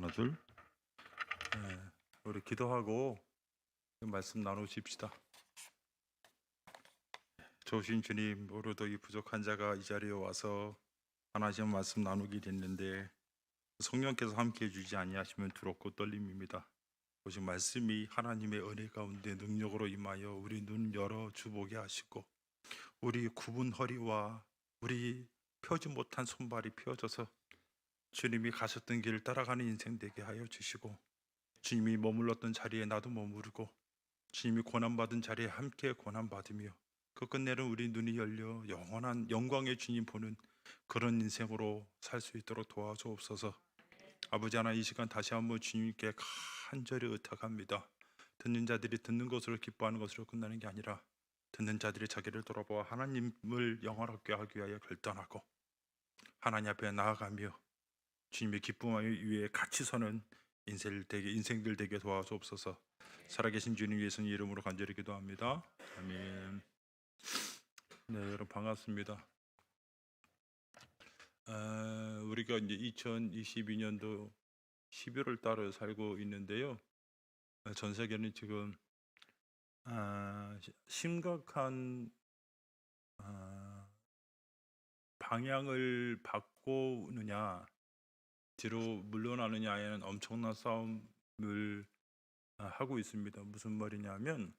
하나 둘. 네, 우리 기도하고 말씀 나누십시다. 좋으신 주님, 오늘도 이 부족한 자가 이 자리에 와서 하나님 말씀 나누게 됐는데 성령께서 함께해 주지 아니하시면 두렵고 떨림입니다. 오직 말씀이 하나님의 은혜 가운데 능력으로 임하여 우리 눈 열어 주보게 하시고 우리 굽은 허리와 우리 펴지 못한 손발이 펴져서 주님이 가셨던 길을 따라가는 인생 되게 하여 주시고, 주님이 머물렀던 자리에 나도 머무르고 주님이 고난받은 자리에 함께 고난받으며 그 끝내는 우리 눈이 열려 영원한 영광의 주님 보는 그런 인생으로 살 수 있도록 도와주옵소서. 아버지 하나님, 이 시간 다시 한번 주님께 간절히 의탁합니다. 듣는 자들이 듣는 것으로 기뻐하는 것으로 끝나는 게 아니라 듣는 자들이 자기를 돌아보아 하나님을 영원하게 하기 위하여 결단하고 하나님 앞에 나아가며 주님의 기쁨 위에 같이 서는 인생들 되게 도와주옵소서. 살아계신 주님 예수님 이름으로 간절히 기도합니다. 아멘. 네, 여러분 반갑습니다. 우리가 이제 2022년도 11월 달을 살고 있는데요. 전 세계는 지금 심각한 방향을 바꾸느냐 뒤로 물러나느냐에는 엄청난 싸움을 하고 있습니다. 무슨 말이냐면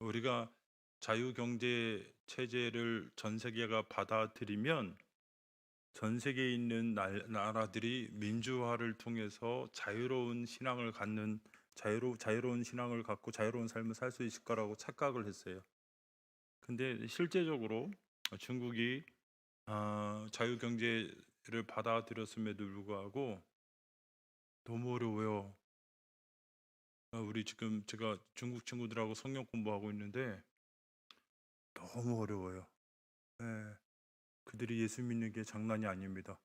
우리가 자유경제 체제를 전 세계가 받아들이면 전 세계에 있는 나라들이 민주화를 통해서 자유로운 신앙을 갖는 자유로운 신앙을 갖고 자유로운 삶을 살 수 있을 거라고 착각을 했어요. 근데 실제적으로 중국이 자유경제를 받아들였음에도 불구하고 너무 어려워요. 우리 지금 제가 중국 친구들하고 성경 공부하고 있는데 너무 어려워요. 예, 그들이 예수 믿는 게 장난이 아닙니다.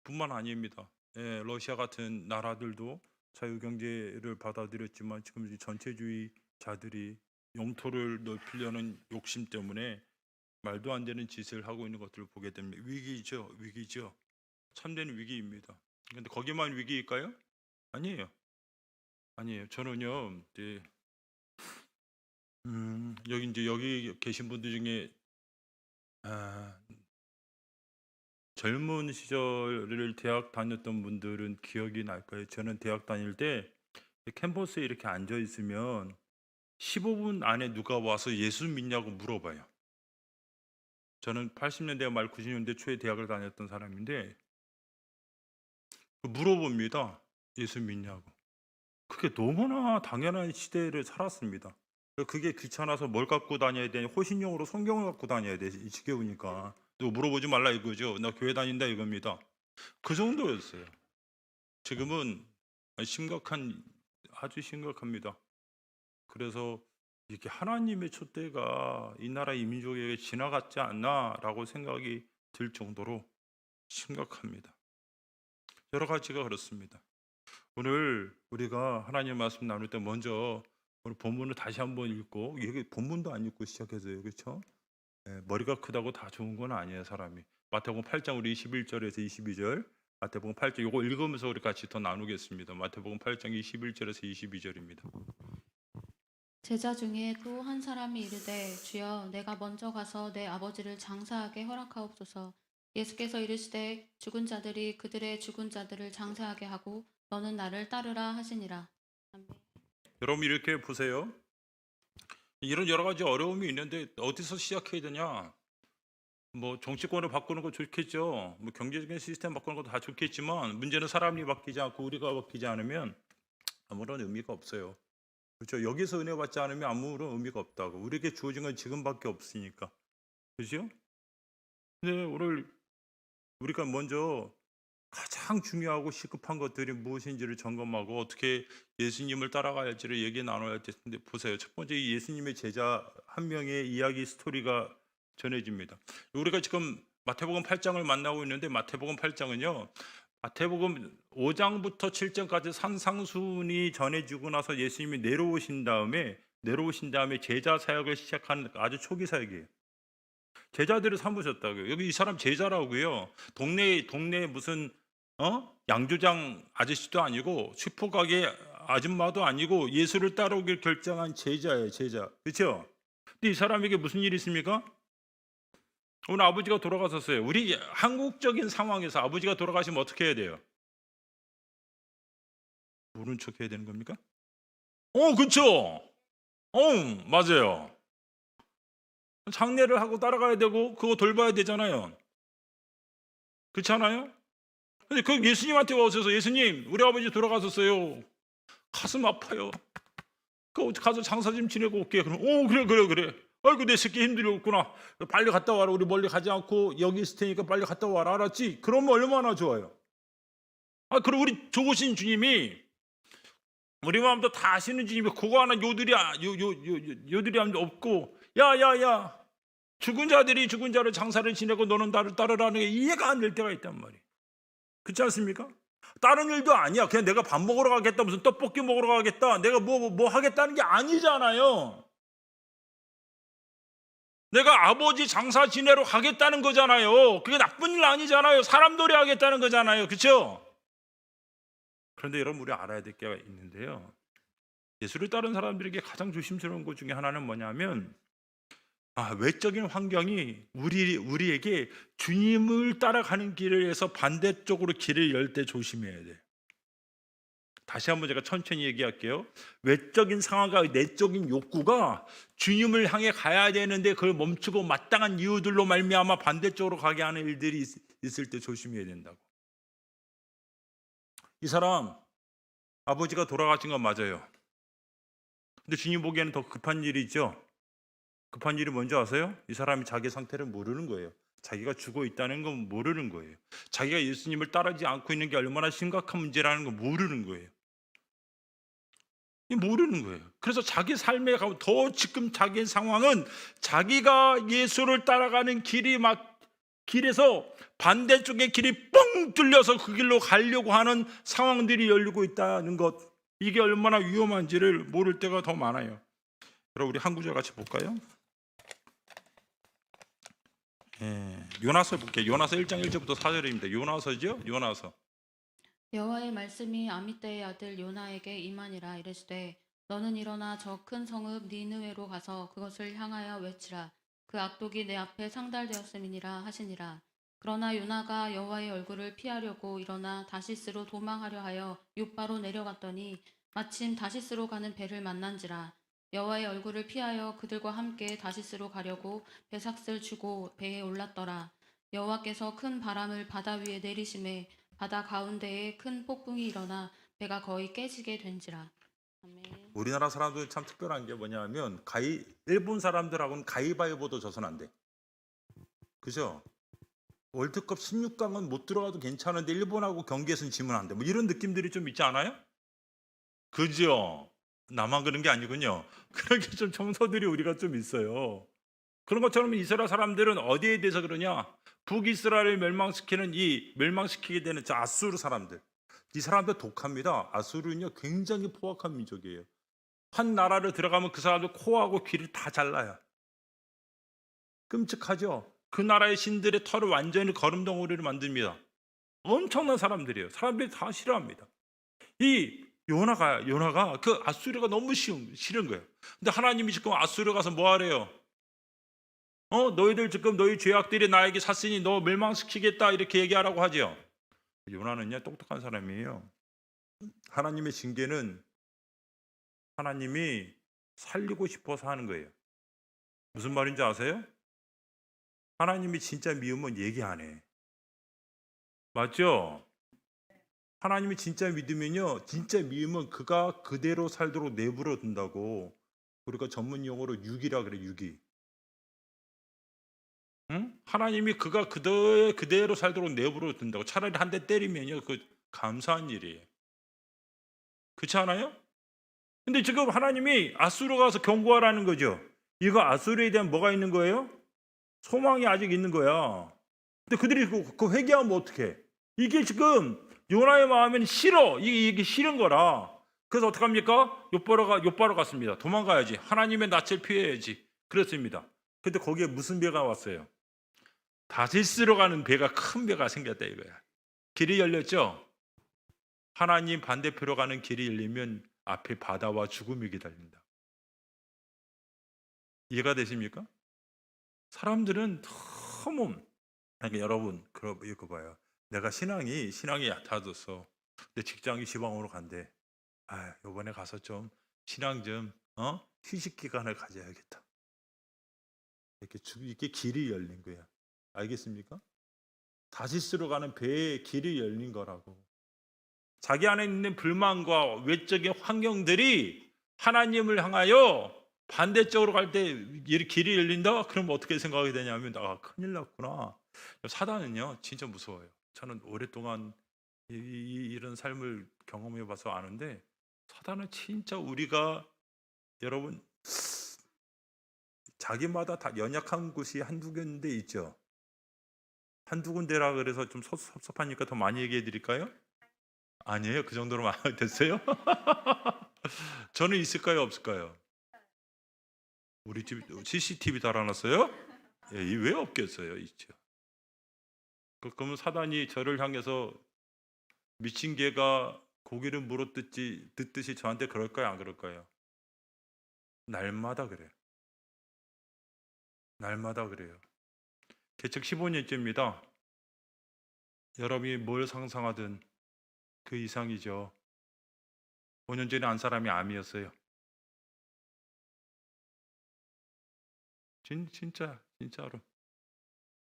뿐만 아닙니다. 예, 러시아 같은 나라들도 자유경제를 받아들였지만 지금 이 전체주의자들이 영토를 넓히려는 욕심 때문에 말도 안 되는 짓을 하고 있는 것들을 보게 됩니다. 위기죠. 참된 위기입니다. 근데 거기만 위기일까요? 아니에요. 저는요, 여기 계신 분들 중에 아, 젊은 시절을 대학 다녔던 분들은 기억이 날 거예요. 저는 대학 다닐 때 캠퍼스에 이렇게 앉아 있으면 15분 안에 누가 와서 예수 믿냐고 물어봐요. 저는 80년대 말 90년대 초에 대학을 다녔던 사람인데 물어봅니다. 예수 믿냐고. 그게 너무나 당연한 시대를 살았습니다. 그게 귀찮아서 뭘 갖고 다녀야 되냐, 호신용으로 성경을 갖고 다녀야 돼. 이 지겨우니까. 또 물어보지 말라 이거죠. 나 교회 다닌다 이겁니다. 그 정도였어요. 지금은 아주 심각합니다. 그래서 이게 하나님의 촛대가 이 나라 이민족에게 지나갔지 않나라고 생각이 들 정도로 심각합니다. 여러 가지가 그렇습니다. 오늘 우리가 하나님 말씀 나눌 때 먼저 오늘 본문을 다시 한번 읽고, 이게 본문도 안 읽고 시작해서요, 그렇죠? 머리가 크다고 다 좋은 건 아니에요, 사람이. 마태복음 8장 우리 21절에서 22절, 마태복음 8장 이거 읽으면서 우리 같이 더 나누겠습니다. 마태복음 8장 21절에서 22절입니다. 제자 중에 또 한 사람이 이르되 주여 내가 먼저 가서 내 아버지를 장사하게 허락하옵소서. 예수께서 이르시되 죽은 자들이 그들의 죽은 자들을 장사하게 하고 너는 나를 따르라 하시니라. 아멘. 여러분 이렇게 보세요. 이런 여러 가지 어려움이 있는데 어디서 시작해야 되냐? 뭐 정치권을 바꾸는 거 좋겠죠. 뭐 경제적인 시스템 바꾸는 것도 다 좋겠지만 문제는 사람이 바뀌지 않고 우리가 바뀌지 않으면 아무런 의미가 없어요. 그렇죠? 여기서 은혜 받지 않으면 아무런 의미가 없다고. 우리에게 주어진 건 지금밖에 없으니까. 그렇죠? 근데 오늘 우리가 먼저 가장 중요하고 시급한 것들이 무엇인지를 점검하고 어떻게 예수님을 따라가야 할지를 얘기 나눠야 할 텐데, 보세요. 첫 번째, 이 예수님의 제자 한 명의 이야기 스토리가 전해집니다. 우리가 지금 마태복음 8장을 만나고 있는데, 마태복음 8장은요 마태복음 5장부터 7장까지 산상수훈이 전해지고 나서 예수님이 내려오신 다음에 제자 사역을 시작한 아주 초기 사역이에요. 제자들을 삼으셨다고요. 여기 이 사람 제자라고요. 동네에 무슨 양조장 아저씨도 아니고 슈퍼가게 아줌마도 아니고 예수를 따르기를 결정한 제자예요, 제자. 그렇죠? 근데 이 사람에게 무슨 일이 있습니까? 오늘 아버지가 돌아가셨어요. 우리 한국적인 상황에서 아버지가 돌아가시면 어떻게 해야 돼요? 모른 척 해야 되는 겁니까? 그렇죠. 맞아요. 장례를 하고 따라가야 되고 그거 돌봐야 되잖아요. 그렇지 않아요? 근데 그 예수님한테 와서 예수님, 우리 아버지 돌아가셨어요. 가슴 아파요. 그 가서 장사 좀 지내고 올게. 그럼 그래. 아이고 내 새끼 힘들었구나. 빨리 갔다 와라. 우리 멀리 가지 않고 여기 있을 테니까 빨리 갔다 와라. 알았지? 그러면 얼마나 좋아요. 그럼 우리 좋으신 주님이 우리 마음도 다 아시는 주님이 그거 하나 요들이 없고 야야야 죽은 자들이 죽은 자를 장사를 지내고 너는 나를 따르라는 게 이해가 안 될 때가 있단 말이에요. 그렇지 않습니까? 다른 일도 아니야. 그냥 내가 밥 먹으러 가겠다, 무슨 떡볶이 먹으러 가겠다, 내가 뭐 하겠다는 게 아니잖아요. 내가 아버지 장사 지내러 가겠다는 거잖아요. 그게 나쁜 일 아니잖아요. 사람 놀이 하겠다는 거잖아요. 그렇죠? 그런데 여러분, 우리 알아야 될 게 있는데요. 예수를 따른 사람들에게 가장 조심스러운 것 중에 하나는 뭐냐면 외적인 환경이 우리에게 주님을 따라가는 길에서 반대쪽으로 길을 열 때 조심해야 돼요. 다시 한번 제가 천천히 얘기할게요. 외적인 상황과 내적인 욕구가 주님을 향해 가야 되는데 그걸 멈추고 마땅한 이유들로 말미암아 반대쪽으로 가게 하는 일들이 있을 때 조심해야 된다고. 이 사람 아버지가 돌아가신 건 맞아요. 근데 주님 보기에는 더 급한 일이 있죠. 급한 일이 뭔지 아세요? 이 사람이 자기 상태를 모르는 거예요. 자기가 죽어 있다는 건 모르는 거예요. 자기가 예수님을 따르지 않고 있는 게 얼마나 심각한 문제라는 걸 모르는 거예요. 모르는 거예요. 그래서 자기 삶에 가면 더 지금 자기 상황은 자기가 예수를 따라가는 길에서 반대쪽의 길이 뻥 뚫려서 그 길로 가려고 하는 상황들이 열리고 있다는 것, 이게 얼마나 위험한지를 모를 때가 더 많아요. 그럼 우리 한 구절 같이 볼까요? 요나서 볼게요. 요나서 1장 1절부터 4절입니다. 요나서죠? 요나서. 여호와의 말씀이 아미떼의 아들 요나에게 임하니라. 이르시되 너는 일어나 저 큰 성읍 니느웨로 가서 그것을 향하여 외치라. 그 악독이 내 앞에 상달되었음이니라 하시니라. 그러나 요나가 여호와의 얼굴을 피하려고 일어나 다시스로 도망하려 하여 욥바로 내려갔더니 마침 다시스로 가는 배를 만난지라. 여호와의 얼굴을 피하여 그들과 함께 다시스로 가려고 배삭을 주고 배에 올랐더라. 여호와께서 큰 바람을 바다 위에 내리심에 바다 가운데에 큰 폭풍이 일어나 배가 거의 깨지게 된지라. 아멘. 우리나라 사람들 참 특별한 게 뭐냐면 일본 사람들하고는 가위바위보도 져선 안 돼. 그죠? 월드컵 16강은 못 들어가도 괜찮은데 일본하고 경기에서는 지면 안 돼. 뭐 이런 느낌들이 좀 있지 않아요? 그죠? 나만 그런 게 아니군요. 그런 게 좀 정서들이 우리가 좀 있어요. 그런 것처럼 이스라엘 사람들은 어디에 대해서 그러냐? 북이스라엘을 멸망시키게 되는 저 아수르 사람들. 이 사람들 독합니다. 아수르는요 굉장히 포악한 민족이에요. 한 나라를 들어가면 그 사람들 코하고 귀를 다 잘라요. 끔찍하죠? 그 나라의 신들의 털을 완전히 거름덩어리를 만듭니다. 엄청난 사람들이에요. 사람들이 다 싫어합니다. 이 요나가 그 아수르가 너무 싫은 거예요. 근데 하나님이 지금 아수르 가서 뭐 하래요? 너희들 지금 너희 죄악들이 나에게 샀으니 너 멸망시키겠다 이렇게 얘기하라고 하죠. 요나는요 똑똑한 사람이에요. 하나님의 징계는 하나님이 살리고 싶어서 하는 거예요. 무슨 말인지 아세요? 하나님이 진짜 미우면 얘기 안 해. 맞죠? 하나님이 진짜 믿으면요, 진짜 미우면 그가 그대로 살도록 내버려 둔다고. 우리가 전문 용어로 유기라 그래, 유기. 응? 하나님이 그가 그대로 살도록 내버려 둔다고. 차라리 한 대 때리면요, 그 감사한 일이에요. 그렇지 않아요? 근데 지금 하나님이 아수르 가서 경고하라는 거죠. 이거 아수르에 대한 뭐가 있는 거예요? 소망이 아직 있는 거야. 근데 그들이 그 회개하면 어떡해? 이게 지금 요나의 마음에는 싫어. 이게 싫은 거라. 그래서 어떡합니까? 욥바로 갔습니다. 도망가야지. 하나님의 낯을 피해야지. 그랬습니다. 근데 거기에 무슨 배가 왔어요? 다시스로 가는 배가, 큰 배가 생겼다 이거야. 길이 열렸죠? 하나님 반대표로 가는 길이 열리면 앞에 바다와 죽음이 기다린다. 이해가 되십니까? 사람들은 너무, 그러니까 여러분, 이거 봐요. 내가 신앙이 얕아졌어. 내 직장이 지방으로 간대. 아, 이번에 가서 좀 신앙 좀 휴식 기간을 가져야겠다. 이게 길이 열린 거야. 알겠습니까? 다시스로 가는 배에 길이 열린 거라고. 자기 안에 있는 불만과 외적인 환경들이 하나님을 향하여 반대쪽으로 갈 때 길이 열린다? 그럼 어떻게 생각이 되냐면 큰일 났구나. 사단은요 진짜 무서워요. 저는 오랫동안 이런 삶을 경험해 봐서 아는데, 사단은 진짜 우리가, 여러분, 자기마다 다 연약한 곳이 한두 군데 있죠. 한두 군데라 그래서 좀 섭섭하니까 더 많이 얘기해 드릴까요? 아니에요. 그 정도로 많이 됐어요? 저는 있을까요 없을까요? 우리 집 CCTV 달아놨어요? 예, 왜 없겠어요? 있죠. 그러면 사단이 저를 향해서 미친 개가 고기를 듣듯이 저한테 그럴까요 안 그럴까요? 날마다 그래요. 날마다 그래요. 개척 15년째입니다. 여러분이 뭘 상상하든 그 이상이죠. 5년 전에 안 사람이 암이었어요. 진짜로.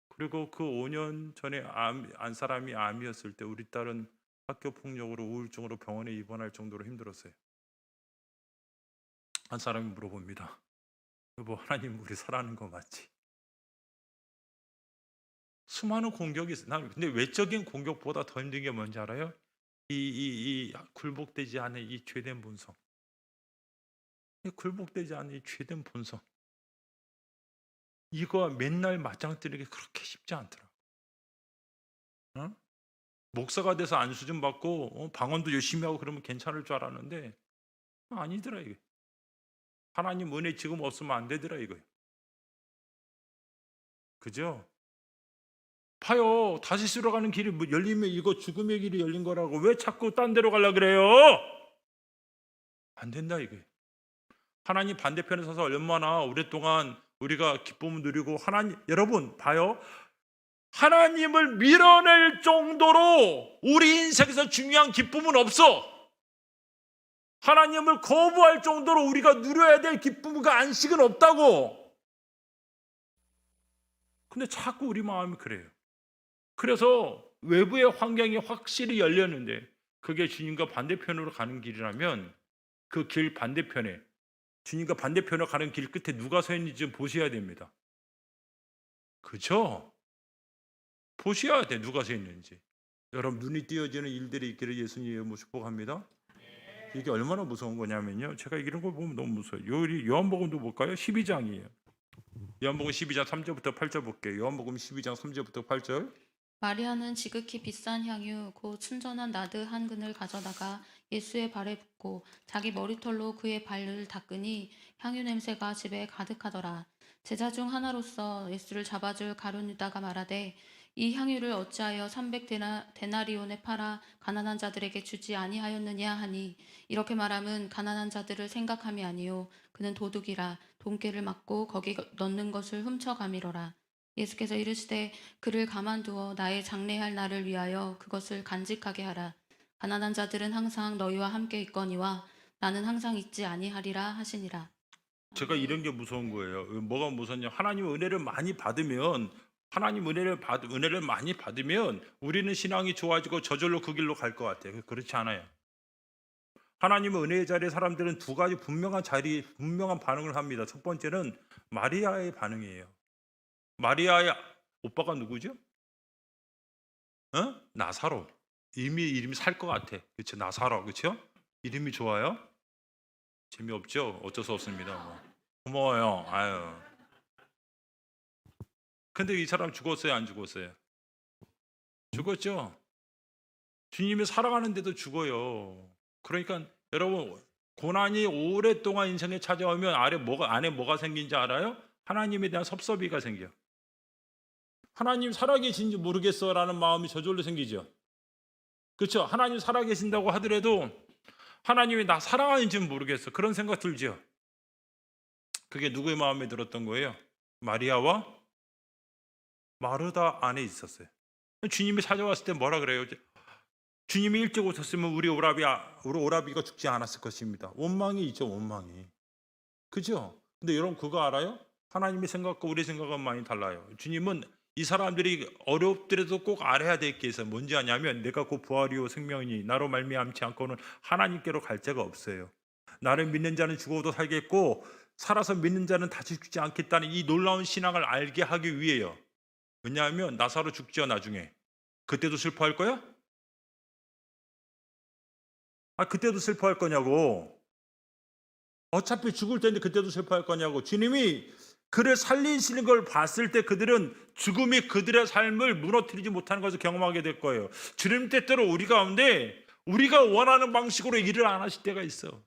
그리고 그 5년 전에 안 사람이 암이었을 때 우리 딸은 학교 폭력으로 우울증으로 병원에 입원할 정도로 힘들었어요. 한 사람이 물어봅니다. 여보, 하나님 우리 살아는 거 맞지? 수많은 공격이 있어요. 근데 외적인 공격보다 더 힘든 게 뭔지 알아요? 이 굴복되지 않은 이 죄된 본성. 굴복되지 않은 이 죄된 본성. 이거 맨날 맞짱 뜨는 게 그렇게 쉽지 않더라고. 목사가 돼서 안수 좀 받고 방언도 열심히 하고 그러면 괜찮을 줄 알았는데 아니더라 이게. 하나님 은혜 지금 없으면 안 되더라 이거예요. 그죠? 봐요. 다시 쓰러 가는 길이 열리면 이거 죽음의 길이 열린 거라고 왜 자꾸 딴 데로 가려고 그래요? 안 된다 이게. 하나님 반대편에 서서 얼마나 오랫동안 우리가 기쁨을 누리고, 여러분 봐요. 하나님을 밀어낼 정도로 우리 인생에서 중요한 기쁨은 없어. 하나님을 거부할 정도로 우리가 누려야 될 기쁨과 안식은 없다고. 근데 자꾸 우리 마음이 그래요. 그래서 외부의 환경이 확실히 열렸는데 그게 주님과 반대편으로 가는 길이라면 그 길 반대편에, 주님과 반대편으로 가는 길 끝에 누가 서 있는지 좀 보셔야 됩니다. 그죠? 보셔야 돼, 누가 서 있는지. 여러분, 눈이 띄어지는 일들이 있기를 예수님의 이름으로 축복합니다. 이게 얼마나 무서운 거냐면요, 제가 이런 걸 보면 너무 무서워요. 요한복음도 볼까요? 12장이에요. 요한복음 12장 3절부터 8절 볼게요. 요한복음 12장 3절부터 8절. 마리아는 지극히 비싼 향유 곧 순전한 나드 한 근을 가져다가 예수의 발에 붓고 자기 머리털로 그의 발을 닦으니 향유 냄새가 집에 가득하더라. 제자 중 하나로서 예수를 잡아줄 가룟 유다가 말하되 이 향유를 어찌하여 300데나리온에 팔아 가난한 자들에게 주지 아니하였느냐 하니, 이렇게 말함은 가난한 자들을 생각함이 아니요 그는 도둑이라 돈깨를 맞고 거기 넣는 것을 훔쳐가미러라. 예수께서 이르시되 그를 가만두어 나의 장래할 날을 위하여 그것을 간직하게 하라. 가난한 자들은 항상 너희와 함께 있거니와 나는 항상 있지 아니하리라 하시니라. 제가 이런 게 무서운 거예요. 뭐가 무섭냐? 하나님 은혜를 많이 받으면 우리는 신앙이 좋아지고 저절로 그 길로 갈 것 같아요. 그렇지 않아요. 하나님의 은혜의 자리에 사람들은 두 가지 분명한 반응을 합니다. 첫 번째는 마리아의 반응이에요. 마리아의 오빠가 누구죠? 나사로. 이름이 살 것 같아. 그렇죠? 나사로. 그렇죠? 이름이 좋아요? 재미없죠? 어쩔 수 없습니다. 고마워요. 아유. 근데 이 사람 죽었어요, 안 죽었어요? 죽었죠? 주님이 살아가는데도 죽어요. 그러니까 여러분, 고난이 오랫동안 인생에 찾아오면 안에 뭐가 생긴지 알아요? 하나님에 대한 섭섭이가 생겨. 하나님 살아계신지 모르겠어라는 마음이 저절로 생기죠. 그렇죠? 하나님 살아계신다고 하더라도 하나님이 나 사랑하는지는 모르겠어. 그런 생각 들죠. 그게 누구의 마음에 들었던 거예요? 마리아와 마르다 안에 있었어요. 주님이 찾아왔을 때 뭐라 그래요? 주님이 일찍 오셨으면 우리 오라비가 죽지 않았을 것입니다. 원망이 있죠, 원망이. 그죠? 근데 여러분 그거 알아요? 하나님의 생각과 우리 생각은 많이 달라요. 주님은 이 사람들이 어렵더라도 꼭 알아야 될 게 있어요. 뭔지 아냐면 내가 곧 부활이요 생명이니 나로 말미암지 않고는 하나님께로 갈 자가 없어요. 나를 믿는 자는 죽어도 살겠고 살아서 믿는 자는 다시 죽지 않겠다는 이 놀라운 신앙을 알게 하기 위해요. 왜냐하면 나사로 죽죠, 나중에. 그때도 슬퍼할 거야? 그때도 슬퍼할 거냐고. 어차피 죽을 텐데 그때도 슬퍼할 거냐고. 주님이 그를 살리시는 걸 봤을 때 그들은 죽음이 그들의 삶을 무너뜨리지 못하는 것을 경험하게 될 거예요. 주님 때때로 우리 가운데 우리가 원하는 방식으로 일을 안 하실 때가 있어.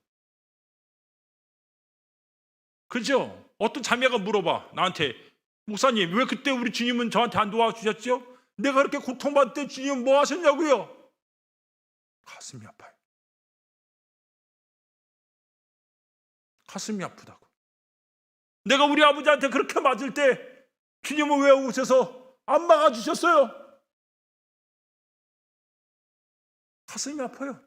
그죠? 어떤 자매가 물어봐 나한테, 목사님 왜 그때 우리 주님은 저한테 안 도와주셨죠? 내가 그렇게 고통받을 때 주님은 뭐 하셨냐고요? 가슴이 아파요. 가슴이 아프다고. 내가 우리 아버지한테 그렇게 맞을 때 주님은 왜 오셔서 안 막아주셨어요? 가슴이 아파요.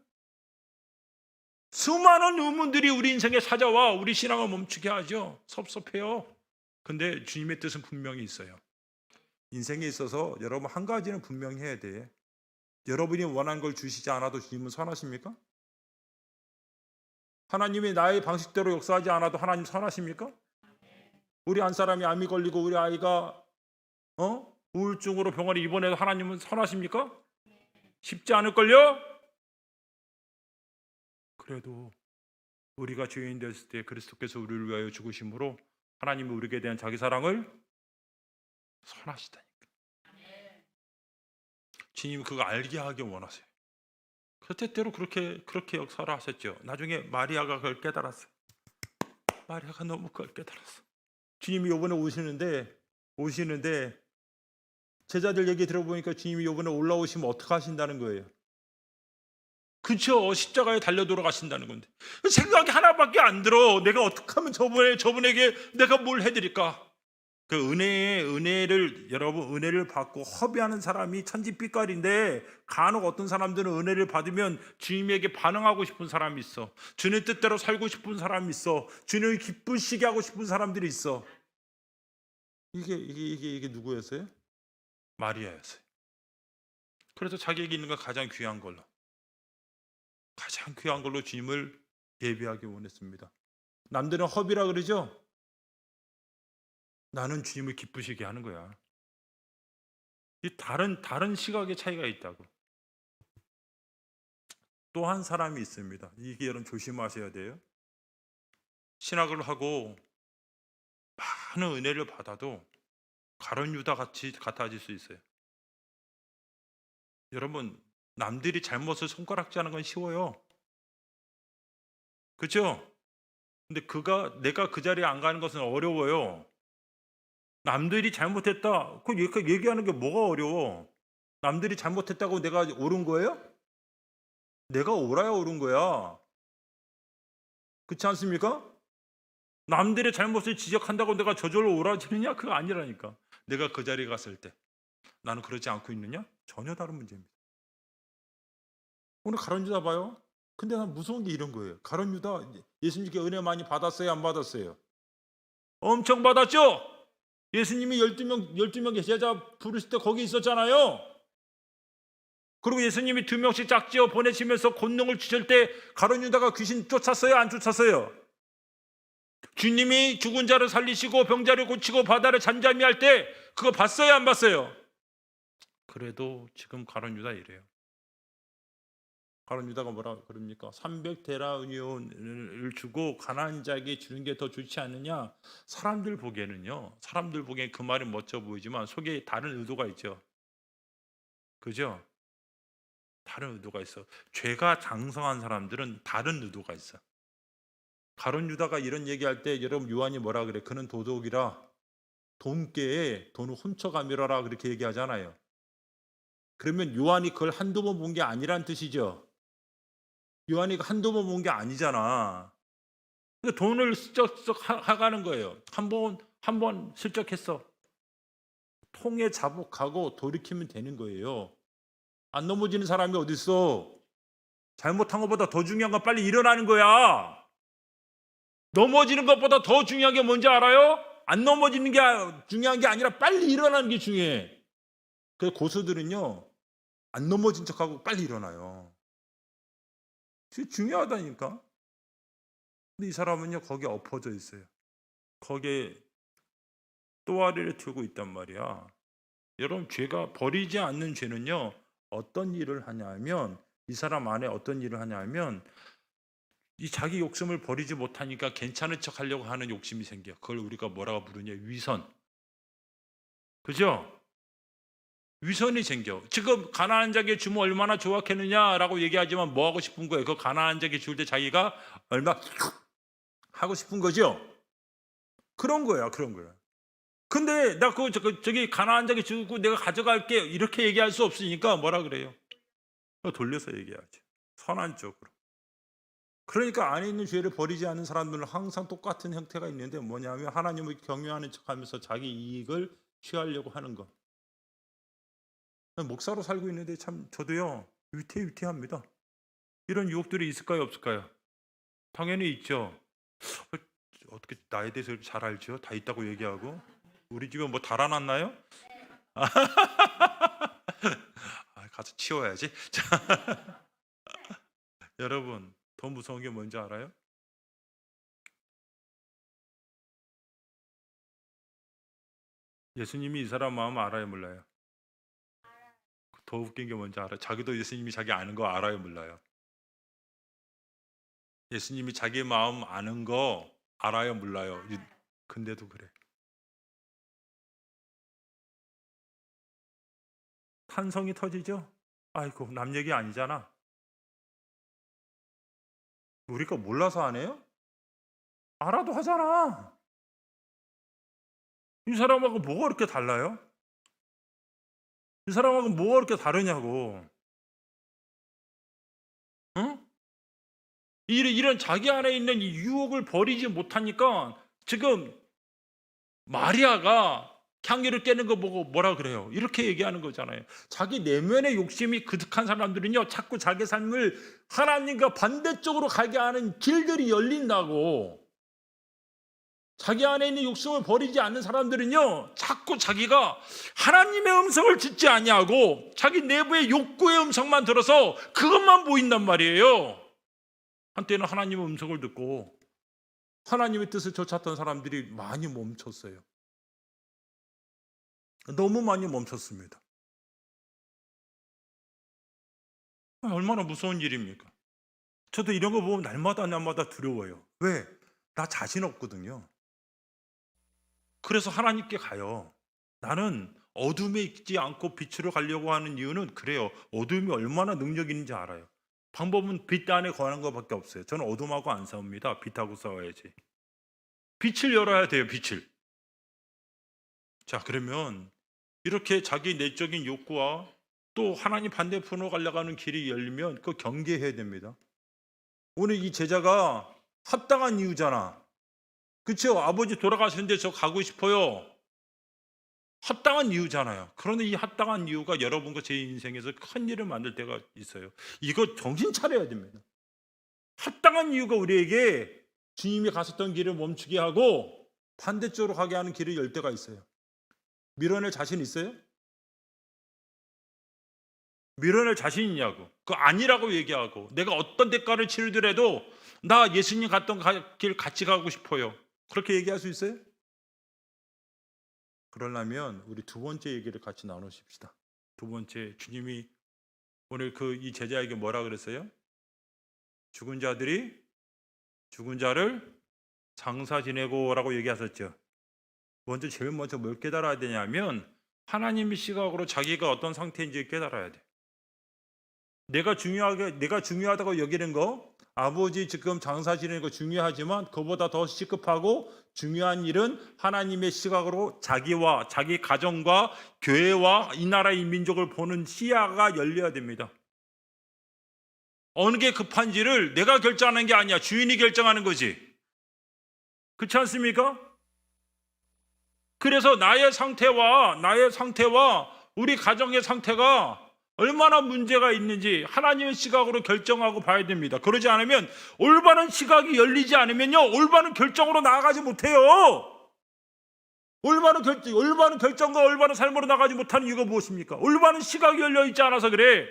수많은 의문들이 우리 인생에 찾아와 우리 신앙을 멈추게 하죠. 섭섭해요. 근데 주님의 뜻은 분명히 있어요. 인생에 있어서 여러분 한 가지는 분명히 해야 돼. 여러분이 원하는 걸 주시지 않아도 주님은 선하십니까? 하나님이 나의 방식대로 역사하지 않아도 하나님 선하십니까? 우리 한 사람이 암이 걸리고 우리 아이가 우울증으로 병원에 입원해도 하나님은 선하십니까? 쉽지 않을걸요? 그래도 우리가 죄인 됐을 때 그리스도께서 우리를 위하여 죽으심으로 하나님이 우리에 대한 자기 사랑을 선하시다니까. 주님이 그거 알게 하기 원하세요. 그 때때로 그렇게 역사를 하셨죠. 나중에 마리아가 그걸 깨달았어요. 마리아가 너무 그걸 깨달았어. 주님이 요번에 오시는데 제자들 얘기 들어보니까 주님이 요번에 올라오시면 어떻게 하신다는 거예요? 그쵸, 십자가에 달려 돌아가신다는 건데 생각이 하나밖에 안 들어. 내가 어떻게 하면 저분에게 내가 뭘 해드릴까? 그 여러분 은혜를 받고 허비하는 사람이 천지빛깔인데 간혹 어떤 사람들은 은혜를 받으면 주님에게 반응하고 싶은 사람이 있어. 주님 뜻대로 살고 싶은 사람이 있어. 주님을 기쁘시게 하고 싶은 사람들이 있어. 이게 누구였어요? 마리아였어요. 그래서 자기에게 있는 건 가장 귀한 걸로 주님을 예배하기 원했습니다. 남들은 허비라 그러죠? 나는 주님을 기쁘시게 하는 거야. 이 다른 시각의 차이가 있다고. 또 한 사람이 있습니다. 이게 여러분 조심하셔야 돼요. 신학을 하고 많은 은혜를 받아도 가룟 유다 같이 같아질 수 있어요. 여러분 남들이 잘못을 손가락질하는 건 쉬워요. 그렇죠? 근데 내가 그 자리에 안 가는 것은 어려워요. 남들이 잘못했다. 그 얘기하는 게 뭐가 어려워? 남들이 잘못했다고 내가 옳은 거예요? 내가 옳아야 옳은 거야. 그렇지 않습니까? 남들의 잘못을 지적한다고 내가 저절로 옳아지느냐? 그거 아니라니까. 내가 그 자리에 갔을 때 나는 그러지 않고 있느냐? 전혀 다른 문제입니다. 오늘 가룟 유다 봐요. 근데 난 무서운 게 이런 거예요. 가룟 유다 예수님께 은혜 많이 받았어요? 안 받았어요? 엄청 받았죠? 예수님이 12명 제자 부르실 때 거기 있었잖아요. 그리고 예수님이 2명씩 짝지어 보내시면서 권능을 주실 때 가룟 유다가 귀신 쫓았어요? 안 쫓았어요? 주님이 죽은 자를 살리시고 병자를 고치고 바다를 잠잠히 할 때 그거 봤어요? 안 봤어요? 그래도 지금 가룟 유다 이래요. 가룟 유다가 뭐라 그럽니까? 300데라 은을 주고 가난한 자에게 주는 게 더 좋지 않느냐? 사람들 보기에는 그 말이 멋져 보이지만 속에 다른 의도가 있죠. 그죠? 다른 의도가 있어. 죄가 장성한 사람들은 다른 의도가 있어. 가룟 유다가 이런 얘기할 때 여러분 요한이 뭐라 그래? 그는 도둑이라 돈깨에 돈을 훔쳐가밀어라 그렇게 얘기하잖아요. 그러면 요한이 그걸 한두 번 본 게 아니란 뜻이죠. 요한이 한두 번 본 게 아니잖아. 그러니까 돈을 슬쩍슬쩍 하가는 거예요. 한 번 슬쩍 했어. 통에 자복하고 돌이키면 되는 거예요. 안 넘어지는 사람이 어디 있어? 잘못한 것보다 더 중요한 건 빨리 일어나는 거야. 넘어지는 것보다 더 중요한 게 뭔지 알아요? 안 넘어지는 게 중요한 게 아니라 빨리 일어나는 게 중요해. 그 고수들은요, 안 넘어진 척하고 빨리 일어나요. 그게 중요하다니까. 근데 이 사람은요, 거기에 엎어져 있어요. 거기에 또아리를 틀고 있단 말이야. 여러분, 죄가 버리지 않는 죄는요, 어떤 일을 하냐면, 이 사람 안에 어떤 일을 하냐면, 이 자기 욕심을 버리지 못하니까 괜찮은 척 하려고 하는 욕심이 생겨. 그걸 우리가 뭐라고 부르냐? 위선. 그죠? 위선이 생겨. 지금 가나안 자에게 주면 얼마나 좋았겠느냐라고 얘기하지만 뭐 하고 싶은 거예요? 그 가나안 자에게 줄 때 자기가 얼마 하고 싶은 거죠? 그런 거야, 그런 거야. 근데 나 저기 가나안 자에게 주고 내가 가져갈게 이렇게 얘기할 수 없으니까 뭐라 그래요? 돌려서 얘기하지. 선한 쪽으로. 그러니까 안에 있는 죄를 버리지 않는 사람들은 항상 똑같은 형태가 있는데 뭐냐면 하나님을 경외하는 척하면서 자기 이익을 취하려고 하는 거. 목사로 살고 있는데 참 저도요 위태위태합니다. 이런 유혹들이 있을까요, 없을까요? 당연히 있죠. 어떻게 나에 대해서 이렇게 잘 알죠? 다 있다고 얘기하고 우리 집에 뭐 달아났나요? 가서 치워야지. 자, 여러분 더 무서운 게 뭔지 알아요? 예수님이 이 사람 마음 알아요, 몰라요? 더 웃긴 게 뭔지 알아요? 자기도 예수님이 자기 아는 거 알아요, 몰라요? 예수님이 자기 마음 아는 거 알아요, 몰라요? 근데도 그래. 탄성이 터지죠? 아이고, 남 얘기 아니잖아. 우리가 몰라서 안 해요? 알아도 하잖아. 이 사람하고 뭐가 그렇게 달라요? 이 사람하고 뭐가 그렇게 다르냐고. 응? 이런 자기 안에 있는 이 유혹을 버리지 못하니까 지금 마리아가 향기를 깨는 거 보고 뭐라 그래요? 이렇게 얘기하는 거잖아요. 자기 내면의 욕심이 그득한 사람들은요, 자꾸 자기 삶을 하나님과 반대쪽으로 가게 하는 길들이 열린다고. 자기 안에 있는 욕심을 버리지 않는 사람들은요, 자꾸 자기가 하나님의 음성을 듣지 아니하고 자기 내부의 욕구의 음성만 들어서 그것만 보인단 말이에요. 한때는 하나님의 음성을 듣고 하나님의 뜻을 쫓았던 사람들이 많이 멈췄어요. 너무 많이 멈췄습니다. 얼마나 무서운 일입니까? 저도 이런 거 보면 날마다 두려워요. 왜? 나 자신 없거든요. 그래서 하나님께 가요. 나는 어둠에 있지 않고 빛으로 가려고 하는 이유는 그래요. 어둠이 얼마나 능력 있는지 알아요. 방법은 빛 안에 거하는 것밖에 없어요. 저는 어둠하고 안 싸웁니다. 빛하고 싸워야지. 빛을 열어야 돼요. 빛을. 자, 그러면 이렇게 자기 내적인 욕구와 또 하나님 반대편으로 가려고 하는 길이 열리면 그거 경계해야 됩니다. 오늘 이 제자가 합당한 이유잖아. 그렇죠? 아버지 돌아가시는데 저 가고 싶어요. 합당한 이유잖아요. 그런데 이 합당한 이유가 여러분과 제 인생에서 큰 일을 만들 때가 있어요. 이거 정신 차려야 됩니다. 합당한 이유가 우리에게 주님이 가셨던 길을 멈추게 하고 반대쪽으로 가게 하는 길을 열 때가 있어요. 밀어낼 자신 있어요? 밀어낼 자신 있냐고. 그거 아니라고 얘기하고 내가 어떤 대가를 치르더라도 나 예수님 갔던 길 같이 가고 싶어요. 그렇게 얘기할 수 있어요? 그러려면 우리 두 번째 얘기를 같이 나누십시다. 두 번째, 주님이 오늘 이 제자에게 뭐라 그랬어요? 죽은 자들이 죽은 자를 장사 지내고라고 얘기하셨죠. 제일 먼저 뭘 깨달아야 되냐면 하나님의 시각으로 자기가 어떤 상태인지 깨달아야 돼. 내가 중요하다고 여기는 거 아버지 지금 장사 지내는 거 중요하지만 그보다 더 시급하고 중요한 일은 하나님의 시각으로 자기와 자기 가정과 교회와 이 나라 이 민족을 보는 시야가 열려야 됩니다. 어느 게 급한지를 내가 결정하는 게 아니야. 주인이 결정하는 거지. 그렇지 않습니까? 그래서 나의 상태와 우리 가정의 상태가 얼마나 문제가 있는지 하나님의 시각으로 결정하고 봐야 됩니다. 그러지 않으면 올바른 시각이 열리지 않으면요, 올바른 결정으로 나아가지 못해요. 올바른 결정과 올바른 삶으로 나가지 못하는 이유가 무엇입니까? 올바른 시각이 열려 있지 않아서 그래.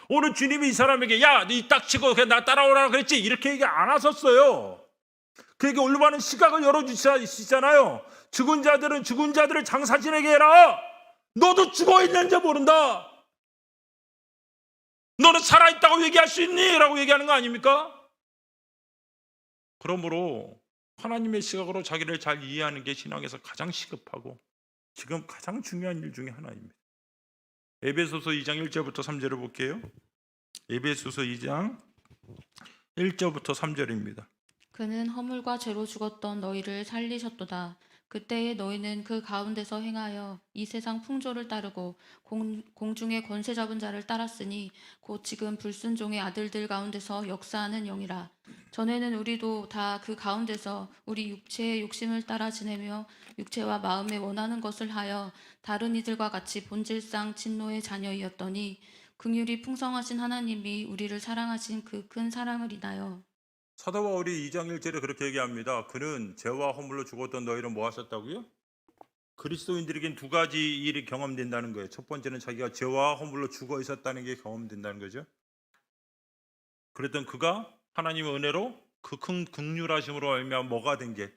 오늘 주님이 이 사람에게 야, 니 딱 치고 그냥 나 따라오라 그랬지, 이렇게 얘기 안 하셨어요. 그에게 올바른 시각을 열어주시잖아요. 죽은 자들은 죽은 자들을 장사 지내게 해라. 너도 죽어 있는지 모른다. 너는 살아있다고 얘기할 수 있니? 라고 얘기하는 거 아닙니까? 그러므로 하나님의 시각으로 자기를 잘 이해하는 게 신앙에서 가장 시급하고 지금 가장 중요한 일 중에 하나입니다. 에베소서 2장 1절부터 3절을 볼게요. 에베소서 2장 1절부터 3절입니다. 그는 허물과 죄로 죽었던 너희를 살리셨도다. 그때에 너희는 그 가운데서 행하여 이 세상 풍조를 따르고 공중의 권세 잡은 자를 따랐으니 곧 지금 불순종의 아들들 가운데서 역사하는 영이라. 전에는 우리도 다 그 가운데서 우리 육체의 욕심을 따라 지내며 육체와 마음에 원하는 것을 하여 다른 이들과 같이 본질상 진노의 자녀이었더니 긍휼이 풍성하신 하나님이 우리를 사랑하신 그 큰 사랑을 인하여. 사도 바울이 2장 1절에 그렇게 얘기합니다. 그는 죄와 허물로 죽었던 너희를 뭐 하셨다고요? 그리스도인들에겐 두 가지 일이 경험된다는 거예요. 첫 번째는 자기가 죄와 허물로 죽어 있었다는 게 경험된다는 거죠. 그랬던 그가 하나님의 은혜로 그 큰 긍휼하심으로 알면 뭐가 된 게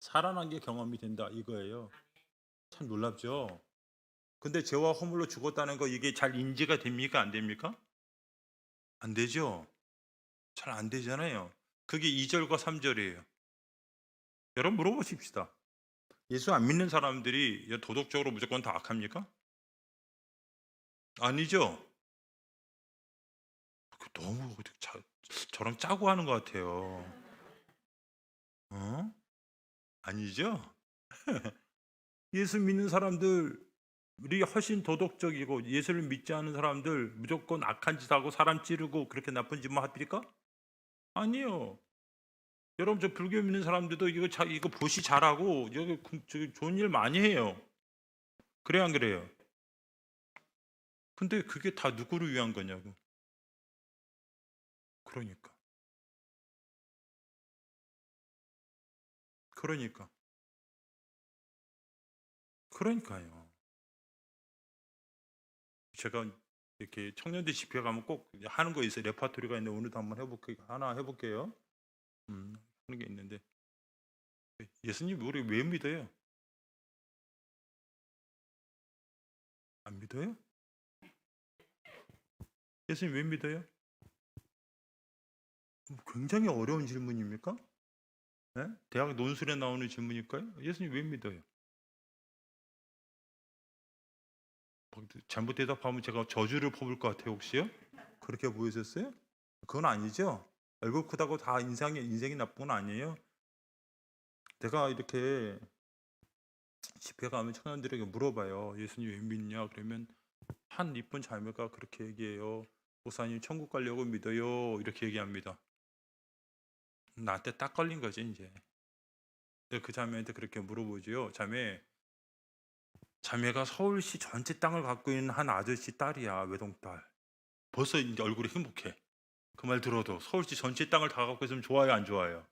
살아난 게 경험이 된다 이거예요. 참 놀랍죠. 근데 죄와 허물로 죽었다는 거 이게 잘 인지가 됩니까? 안 됩니까? 안 되죠. 잘 안 되잖아요. 그게 2절과 3절이에요. 여러분 물어보십시다. 예수 안 믿는 사람들이 도덕적으로 무조건 다 악합니까? 아니죠. 너무 저랑 짜고 하는 것 같아요. 아니죠? 예수 믿는 사람들이 훨씬 도덕적이고 예수를 믿지 않는 사람들 무조건 악한 짓 하고 사람 찌르고 그렇게 나쁜 짓만 합니까? 아니요. 여러분 저 불교 믿는 사람들도 이거 보시 잘하고 여기 좋은 일 많이 해요. 그래요 안 그래요? 근데 그게 다 누구를 위한 거냐고. 그러니까요. 제가 이렇게 청년들 집회 가면 꼭 하는 거 있어요. 레파토리가 있는데 오늘도 한번 하나 해볼게요. 하는 게 있는데 예수님 우리 왜 믿어요? 안 믿어요? 예수님 왜 믿어요? 굉장히 어려운 질문입니까? 네? 대학 논술에 나오는 질문일까요? 예수님 왜 믿어요? 잘못 대답하면 제가 저주를 뽑을 것 같아요. 혹시요? 그렇게 보이셨어요? 그건 아니죠. 얼굴 크다고 다 인생이 나쁜 건 아니에요. 내가 이렇게 집회 가면 청년들에게 물어봐요. 예수님 왜 믿냐? 그러면 한 이쁜 자매가 그렇게 얘기해요. 목사님 천국 가려고 믿어요. 이렇게 얘기합니다. 나한테 딱 걸린 거지 이제. 그 자매한테 그렇게 물어보지요. 자매가 서울시 전체 땅을 갖고 있는 한 아저씨 딸이야. 외동딸. 벌써 이제 얼굴이 행복해. 그 말 들어도 서울시 전체 땅을 다 갖고 있으면 좋아요, 안 좋아요?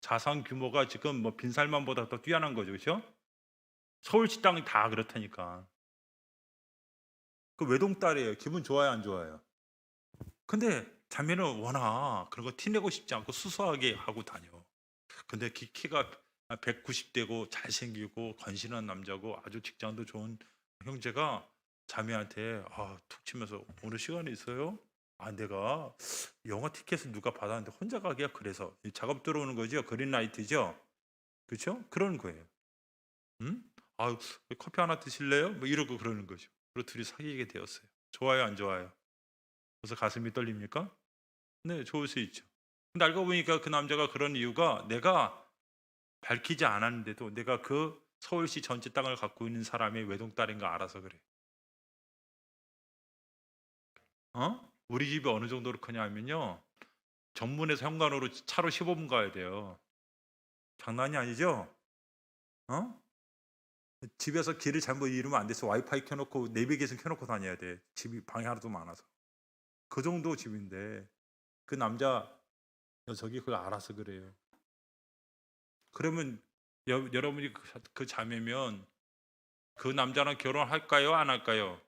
자산 규모가 지금 뭐 빈살만보다 더 뛰어난 거죠, 그렇죠? 서울시 땅이 다 그렇다니까. 그 외동딸이에요. 기분 좋아요, 안 좋아요? 근데 자매는 워낙 그런 거 티내고 싶지 않고 수수하게 하고 다녀. 근데 키가 190대고 잘생기고 건실한 남자고 아주 직장도 좋은 형제가 자매한테 툭 치면서 오늘 시간이 있어요? 내가 영화 티켓을 누가 받았는데 혼자 가기야. 그래서 작업 들어오는 거죠. 그린라이트죠. 그렇죠? 그런 거예요. 커피 하나 드실래요? 뭐 이러고 그러는 거죠. 그리고 둘이 사귀게 되었어요. 좋아요, 안 좋아요? 그래서 가슴이 떨립니까? 네, 좋을 수 있죠. 근데 알고 보니까 그 남자가 그런 이유가 내가 밝히지 않았는데도 내가 그 서울시 전체 땅을 갖고 있는 사람의 외동딸인 거 알아서 그래. 우리 집이 어느 정도로 크냐면요. 전문에서 현관으로 차로 15분 가야 돼요. 장난이 아니죠? 어? 집에서 길을 잘못 잃으면 안 돼서 와이파이 켜놓고 내비게이션 켜놓고 다녀야 돼. 집이 방이 하나도 많아서. 그 정도 집인데 그 남자 녀석이 그걸 알아서 그래요. 그러면 여러분이 그 자매면 그 남자랑 결혼할까요? 안 할까요?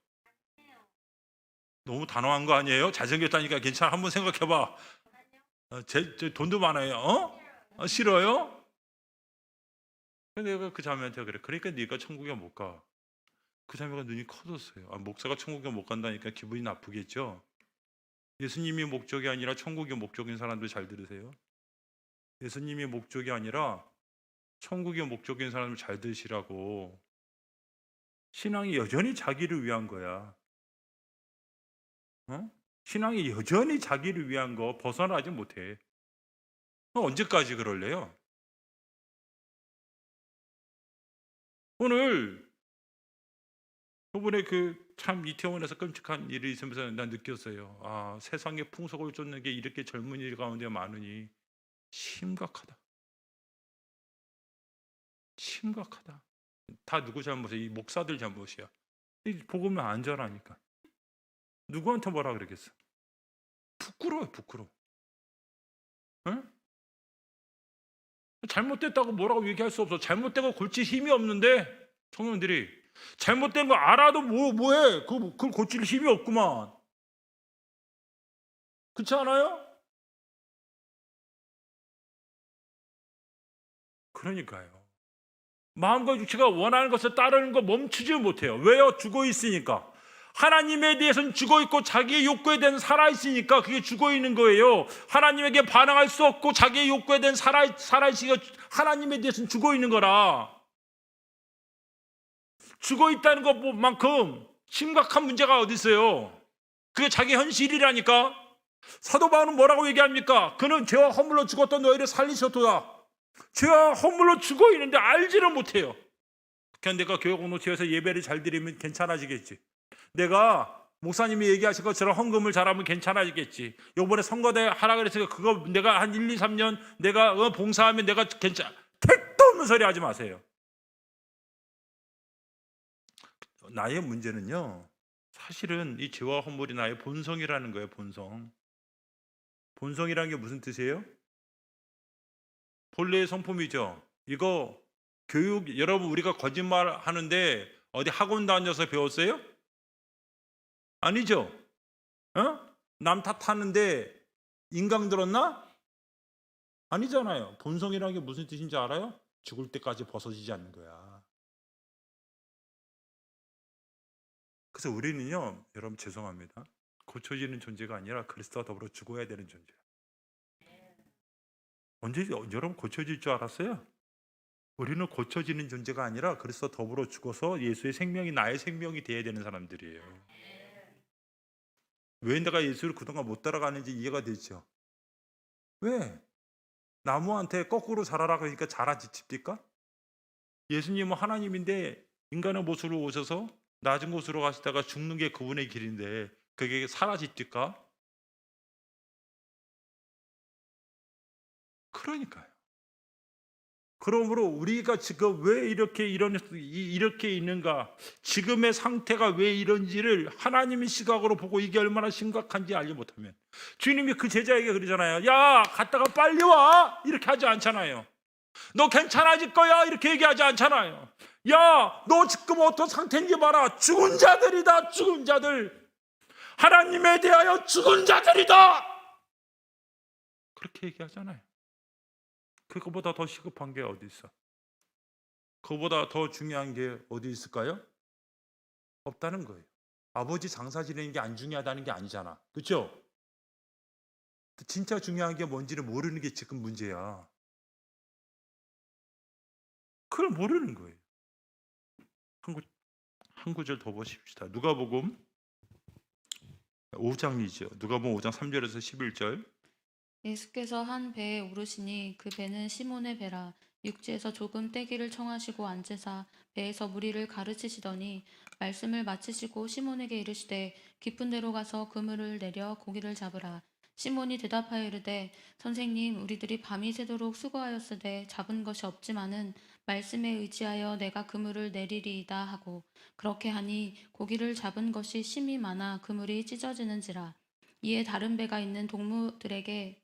너무 단호한 거 아니에요? 잘생겼다니까 괜찮아. 한번 생각해봐. 제 돈도 많아요. 싫어요? 근데 내가 그 자매한테 그래. 그러니까 네가 천국에 못 가. 그 자매가 눈이 커졌어요. 목사가 천국에 못 간다니까 기분이 나쁘겠죠? 예수님이 목적이 아니라 천국이 목적인 사람들 잘 들으세요. 예수님이 목적이 아니라 천국이 목적인 사람들 잘 들으시라고. 신앙이 여전히 자기를 위한 거야. 신앙이 여전히 자기를 위한 거 벗어나지 못해. 언제까지 그럴래요? 오늘 저번에 참 이태원에서 끔찍한 일이 있으면서 난 느꼈어요. 세상의 풍속을 쫓는 게 이렇게 젊은이들 가운데 많으니 심각하다. 심각하다. 다 누구 잘못이야? 이 목사들 잘못이야. 이 복음을 안 전하니까. 누구한테 뭐라 그러겠어? 부끄러워요, 부끄러워. 응? 잘못됐다고 뭐라고 얘기할 수 없어. 잘못되고 고칠 힘이 없는데 청년들이 잘못된 거 알아도 뭐해? 그걸 고칠 힘이 없구만. 그렇지 않아요? 그러니까요. 마음과 육체가 원하는 것을 따르는 거 멈추지 못해요. 왜요? 죽어 있으니까. 하나님에 대해서는 죽어 있고 자기의 욕구에 대해서 살아 있으니까 그게 죽어 있는 거예요. 하나님에게 반응할 수 없고 자기의 욕구에 대해서 살아 있으니까 하나님에 대해서는 죽어 있는 거라. 죽어 있다는 것만큼 심각한 문제가 어디 있어요? 그게 자기 현실이라니까. 사도 바울은 뭐라고 얘기합니까? 그는 죄와 허물로 죽었던 너희를 살리셨도다. 죄와 허물로 죽어 있는데 알지를 못해요. 그냥 내가 교회 공동체에서 예배를 잘 드리면 괜찮아지겠지. 내가 목사님이 얘기하신 것처럼 헌금을 잘하면 괜찮아지겠지. 요번에 선거대 하라 그랬으니까 그거 내가 한 1, 2, 3년 내가 봉사하면 내가 괜찮아. 택도 없는 소리 하지 마세요. 나의 문제는요. 사실은 이 죄와 허물이 나의 본성이라는 거예요. 본성. 본성이라는 게 무슨 뜻이에요? 본래의 성품이죠. 이거 교육 여러분 우리가 거짓말 하는데 어디 학원 다녀서 배웠어요? 아니죠. 남 탓하는데 인강 들었나? 아니잖아요. 본성이라는 게 무슨 뜻인지 알아요? 죽을 때까지 벗어지지 않는 거야. 그래서 우리는요, 여러분 죄송합니다. 고쳐지는 존재가 아니라 그리스도와 더불어 죽어야 되는 존재야. 언제 여러분 고쳐질 줄 알았어요? 우리는 고쳐지는 존재가 아니라 그리스도와 더불어 죽어서 예수의 생명이 나의 생명이 되어야 되는 사람들이에요. 왜 내가 예수를 그동안 못 따라가는지 이해가 되죠? 왜? 나무한테 거꾸로 자라라 그러니까 자라집니까? 예수님은 하나님인데 인간의 모습으로 오셔서 낮은 곳으로 가시다가 죽는 게 그분의 길인데 그게 사라집니까? 그러니까요. 그러므로 우리가 지금 왜 이렇게 있는가, 지금의 상태가 왜 이런지를 하나님의 시각으로 보고 이게 얼마나 심각한지 알지 못하면, 주님이 그 제자에게 그러잖아요. 야, 갔다가 빨리 와, 이렇게 하지 않잖아요. 너 괜찮아질 거야, 이렇게 얘기하지 않잖아요. 야, 너 지금 어떤 상태인지 봐라. 죽은 자들이다, 죽은 자들. 하나님에 대하여 죽은 자들이다, 그렇게 얘기하잖아요. 그거보다 더 시급한 게 어디 있어? 그거보다 더 중요한 게 어디 있을까요? 없다는 거예요. 아버지 장사 지내는 게 안 중요하다는 게 아니잖아. 그렇죠? 진짜 중요한 게 뭔지를 모르는 게 지금 문제야. 그걸 모르는 거예요. 한 구절 더 보십시다. 누가복음 5장이죠. 누가복음 5장 3절에서 11절. 예수께서 한 배에 오르시니 그 배는 시몬의 배라. 육지에서 조금 떼기를 청하시고 앉으사 배에서 무리를 가르치시더니 말씀을 마치시고 시몬에게 이르시되 깊은 데로 가서 그물을 내려 고기를 잡으라. 시몬이 대답하여 이르되 선생님, 우리들이 밤이 새도록 수고하였으되 잡은 것이 없지만은 말씀에 의지하여 내가 그물을 내리리이다 하고, 그렇게 하니 고기를 잡은 것이 심이 많아 그물이 찢어지는지라. 이에 다른 배가 있는 동무들에게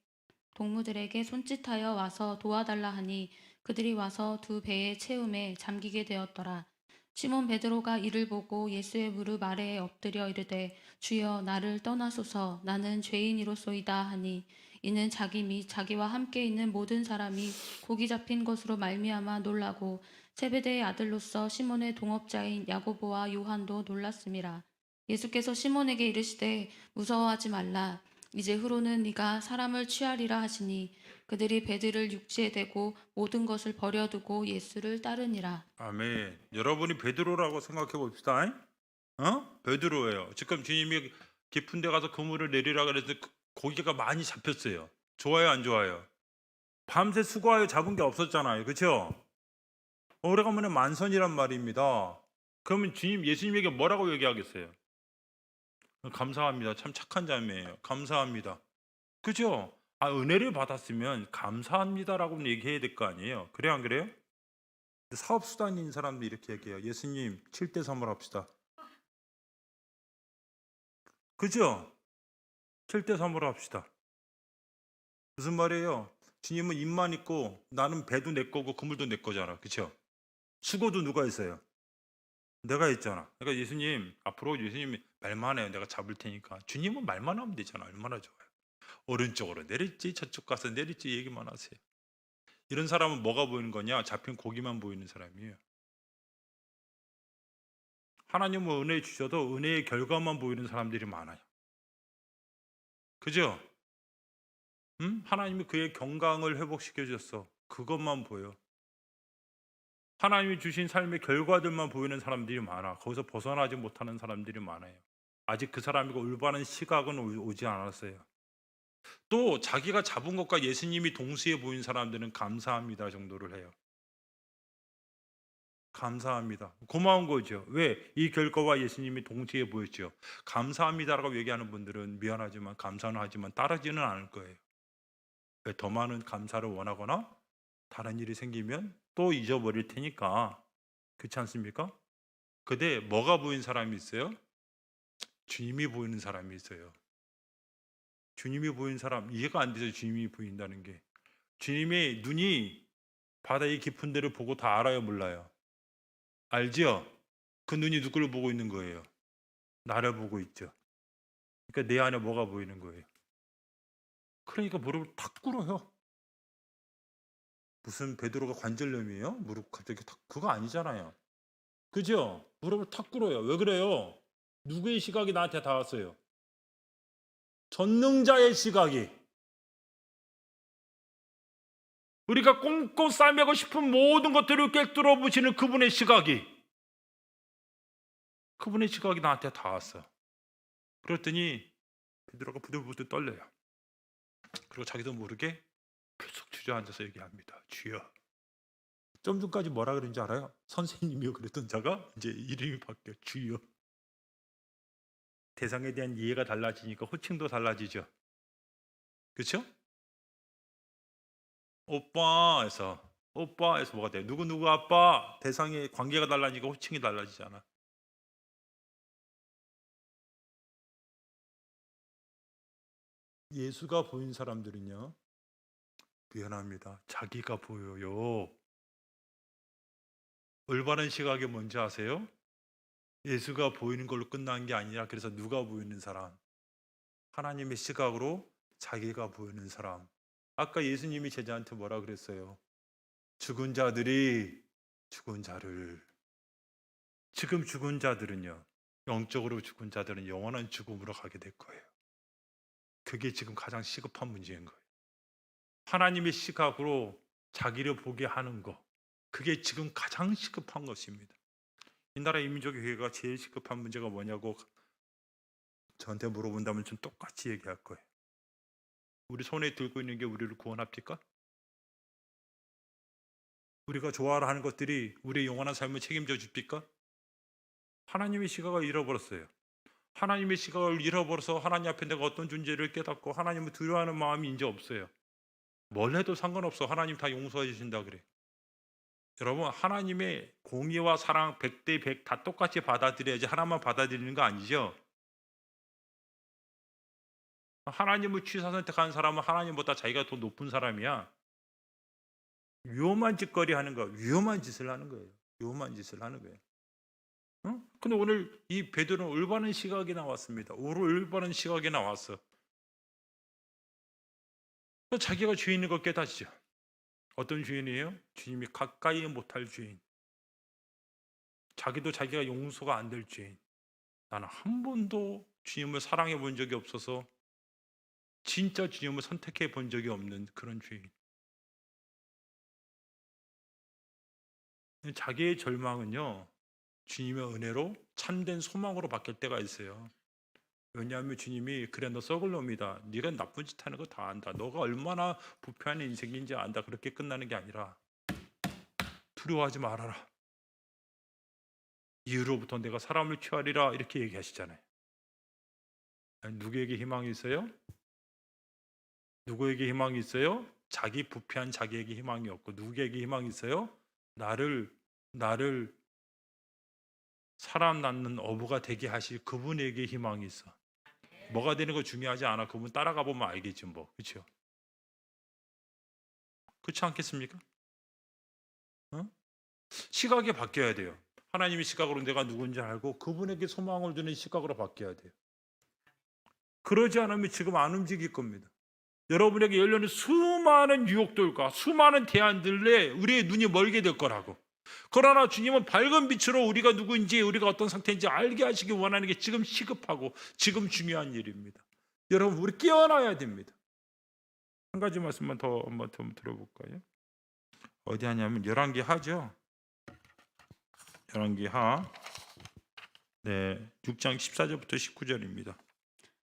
손짓하여 와서 도와달라 하니 그들이 와서 두 배의 채움에 잠기게 되었더라. 시몬 베드로가 이를 보고 예수의 무릎 아래에 엎드려 이르되 주여, 나를 떠나소서, 나는 죄인이로소이다 하니, 이는 자기 및 자기와 함께 있는 모든 사람이 고기 잡힌 것으로 말미암아 놀라고 세베대의 아들로서 시몬의 동업자인 야고보와 요한도 놀랐음이라. 예수께서 시몬에게 이르시되 무서워하지 말라. 이제 후로는 네가 사람을 취하리라 하시니 그들이 배들을 육지에 대고 모든 것을 버려두고 예수를 따르니라. 아멘. 여러분이 베드로라고 생각해 봅시다. 베드로예요. 지금 주님이 깊은 데 가서 그물을 내리라 그랬는데 고기가 많이 잡혔어요. 좋아요, 안 좋아요? 밤새 수고하여 잡은 게 없었잖아요. 그렇죠? 오래간만에 만선이란 말입니다. 그러면 예수님에게 뭐라고 얘기하겠어요? 감사합니다. 참 착한 자매예요. 감사합니다. 그죠? 은혜를 받았으면 감사합니다라고 얘기해야 될 거 아니에요. 그래, 안 그래요? 사업수단인 사람도 이렇게 얘기해요. 예수님 7대 3을 합시다. 그죠? 7대 3으로 합시다. 무슨 말이에요? 주님은 입만 있고 나는 배도 내 거고 그물도 내 거잖아. 그죠? 수고도 누가 했어요? 내가 했잖아. 그러니까 예수님, 앞으로 예수님이 말만 해요. 내가 잡을 테니까. 주님은 말만 하면 되잖아. 얼마나 좋아요. 오른쪽으로 내릴지 저쪽 가서 내릴지 얘기만 하세요. 이런 사람은 뭐가 보이는 거냐? 잡힌 고기만 보이는 사람이에요. 하나님은 은혜 주셔도 은혜의 결과만 보이는 사람들이 많아요. 그죠? 하나님이 그의 건강을 회복시켜 주셨어. 그것만 보여. 하나님이 주신 삶의 결과들만 보이는 사람들이 많아. 거기서 벗어나지 못하는 사람들이 많아요. 아직 그 사람이 올바른 시각은 오지 않았어요. 또 자기가 잡은 것과 예수님이 동시에 보인 사람들은 감사합니다 정도를 해요. 감사합니다. 고마운 거죠. 왜? 이 결과와 예수님이 동시에 보였죠. 감사합니다라고 얘기하는 분들은 미안하지만, 감사는 하지만 따르지는 않을 거예요. 왜? 더 많은 감사를 원하거나 다른 일이 생기면 또 잊어버릴 테니까. 그렇지 않습니까? 근데 뭐가 보인 사람이 있어요? 주님이 보이는 사람이 있어요. 주님이 보인 사람, 이해가 안 되죠. 주님이 보인다는 게. 주님의 눈이 바다의 깊은 데를 보고 다 알아요, 몰라요? 알죠? 그 눈이 누구를 보고 있는 거예요? 나를 보고 있죠. 그러니까 내 안에 뭐가 보이는 거예요? 그러니까 무릎을 탁 꿇어요. 무슨 베드로가 관절염이에요? 무릎 갑자기 탁, 그거 아니잖아요. 그죠? 무릎을 탁 꿇어요. 왜 그래요? 누구의 시각이 나한테 닿았어요? 전능자의 시각이. 우리가 꽁꽁 싸매고 싶은 모든 것들을 꿰뚫어 보시는 그분의 시각이 나한테 닿았어. 그랬더니 베드로가 부들부들 떨려요. 그리고 자기도 모르게 계속 주저앉아서 얘기합니다. 주여. 좀 전까지 뭐라 그랬는지 알아요? 선생님이요 그랬던 자가 이제 이름이 바뀌어 주여. 대상에 대한 이해가 달라지니까 호칭도 달라지죠. 그렇죠? 오빠에서 뭐가 돼요? 누구 아빠. 대상의 관계가 달라지니까 호칭이 달라지잖아. 예수가 보인 사람들은요, 미안합니다. 자기가 보여요. 올바른 시각이 뭔지 아세요? 예수가 보이는 걸로 끝난 게 아니라, 그래서 누가 보이는 사람? 하나님의 시각으로 자기가 보이는 사람. 아까 예수님이 제자한테 뭐라 그랬어요? 죽은 자들이 죽은 자를. 지금 죽은 자들은요, 영적으로 죽은 자들은 영원한 죽음으로 가게 될 거예요. 그게 지금 가장 시급한 문제인 거예요. 하나님의 시각으로 자기를 보게 하는 거, 그게 지금 가장 시급한 것입니다. 이 나라 이민족교회가 제일 시급한 문제가 뭐냐고 저한테 물어본다면 좀 똑같이 얘기할 거예요. 우리 손에 들고 있는 게 우리를 구원합니까? 우리가 좋아하는 하는 것들이 우리의 영원한 삶을 책임져 줍니까? 하나님의 시각을 잃어버렸어요. 하나님의 시각을 잃어버려서 하나님 앞에 내가 어떤 존재를 깨닫고 하나님을 두려워하는 마음이 이제 없어요. 뭘 해도 상관없어. 하나님 다 용서해 주신다 그래. 여러분, 하나님의 공의와 사랑 100대 100 다 똑같이 받아들여야지 하나만 받아들이는 거 아니죠? 하나님을 취사 선택한 사람은 하나님보다 자기가 더 높은 사람이야. 위험한 짓거리 하는 거, 위험한 짓을 하는 거예요. 위험한 짓을 하는 거예요. 응? 근데 오늘 이 베드로는 올바른 시각이 나왔습니다. 올바른 시각이 나왔어. 자기가 죄인인 걸 깨닫죠. 어떤 죄인이에요? 주님이 가까이 못할 죄인. 자기도 자기가 용서가 안 될 죄인. 나는 한 번도 주님을 사랑해 본 적이 없어서 진짜 주님을 선택해 본 적이 없는 그런 죄인. 자기의 절망은요, 주님의 은혜로 참된 소망으로 바뀔 때가 있어요. 왜냐하면 주님이 그래 너 썩을 놈이다. 네가 나쁜 짓 하는 거 다 안다. 너가 얼마나 부패한 인생인지 안다. 그렇게 끝나는 게 아니라 두려워하지 말아라. 이후로부터 내가 사람을 취하리라 이렇게 얘기하시잖아요. 누구에게 희망이 있어요? 누구에게 희망이 있어요? 자기 부패한 자기에게 희망이 없고 누구에게 희망이 있어요? 나를 사람 낳는 어부가 되게 하실 그분에게 희망이 있어. 뭐가 되는 거 중요하지 않아. 그분 따라가 보면 알겠지 뭐. 그렇죠? 그렇지 않겠습니까? 어? 시각이 바뀌어야 돼요. 하나님의 시각으로 내가 누군지 알고 그분에게 소망을 두는 시각으로 바뀌어야 돼요. 그러지 않으면 지금 안 움직일 겁니다. 여러분에게 열려있는 수많은 유혹들과 수많은 대안들에 우리의 눈이 멀게 될 거라고. 그러나 주님은 밝은 빛으로 우리가 누구인지 우리가 어떤 상태인지 알게 하시기 원하는 게 지금 시급하고 지금 중요한 일입니다. 여러분 우리 깨어나야 됩니다. 한 가지 말씀만 더 한번 들어볼까요? 어디 하냐면 열왕기하죠. 열왕기하 6장 14절부터 19절입니다.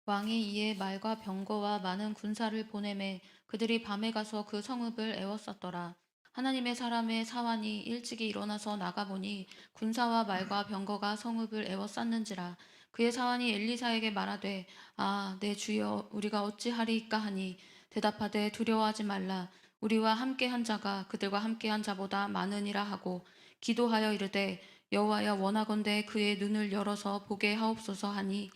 왕이 이에 말과 병거와 많은 군사를 보내매 그들이 밤에 가서 그 성읍을 에워쌌더라. 하나님의 사람의 사환이 일찍이 일어나서 나가보니 군사와 말과 병거가 성읍을 에워쌌는지라. 그의 사환이 엘리사에게 말하되 아, 내 주여, 우리가 어찌하리이까 하니 대답하되 두려워하지 말라. 우리와 함께한 자가 그들과 함께한 자보다 많으니라 하고 기도하여 이르되 여호와여, 원하건대 그의 눈을 열어서 보게 하옵소서 하니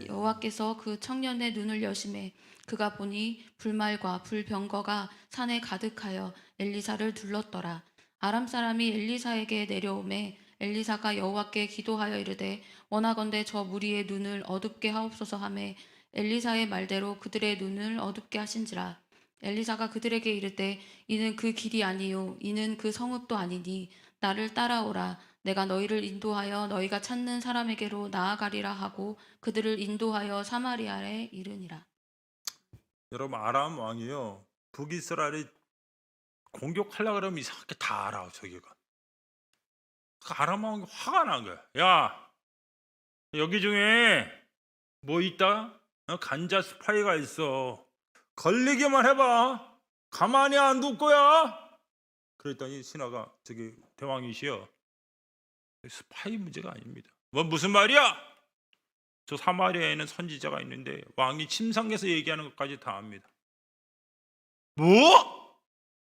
여호와께서 그 청년의 눈을 여심해 그가 보니 불말과 불병거가 산에 가득하여 엘리사를 둘렀더라. 아람 사람이 엘리사에게 내려오매 엘리사가 여호와께 기도하여 이르되 원하건대 저 무리의 눈을 어둡게 하옵소서 하매 엘리사의 말대로 그들의 눈을 어둡게 하신지라. 엘리사가 그들에게 이르되 이는 그 길이 아니요 이는 그 성읍도 아니니 나를 따라오라. 내가 너희를 인도하여 너희가 찾는 사람에게로 나아가리라 하고 그들을 인도하여 사마리아에 이르니라. 여러분 아람 왕이요 북이스라엘이 공격하려고 그러면 이상하게 다 알아. 저기가 아람 왕이 화가 난 거야. 야, 여기 중에 뭐 있다? 간자 스파이가 있어. 걸리기만 해봐. 가만히 안 둘 거야. 그랬더니 신하가 저기 대왕이시여, 스파이 문제가 아닙니다. 뭐 무슨 말이야? 저 사마리아에는 선지자가 있는데 왕이 침상에서 얘기하는 것까지 다 압니다. 뭐?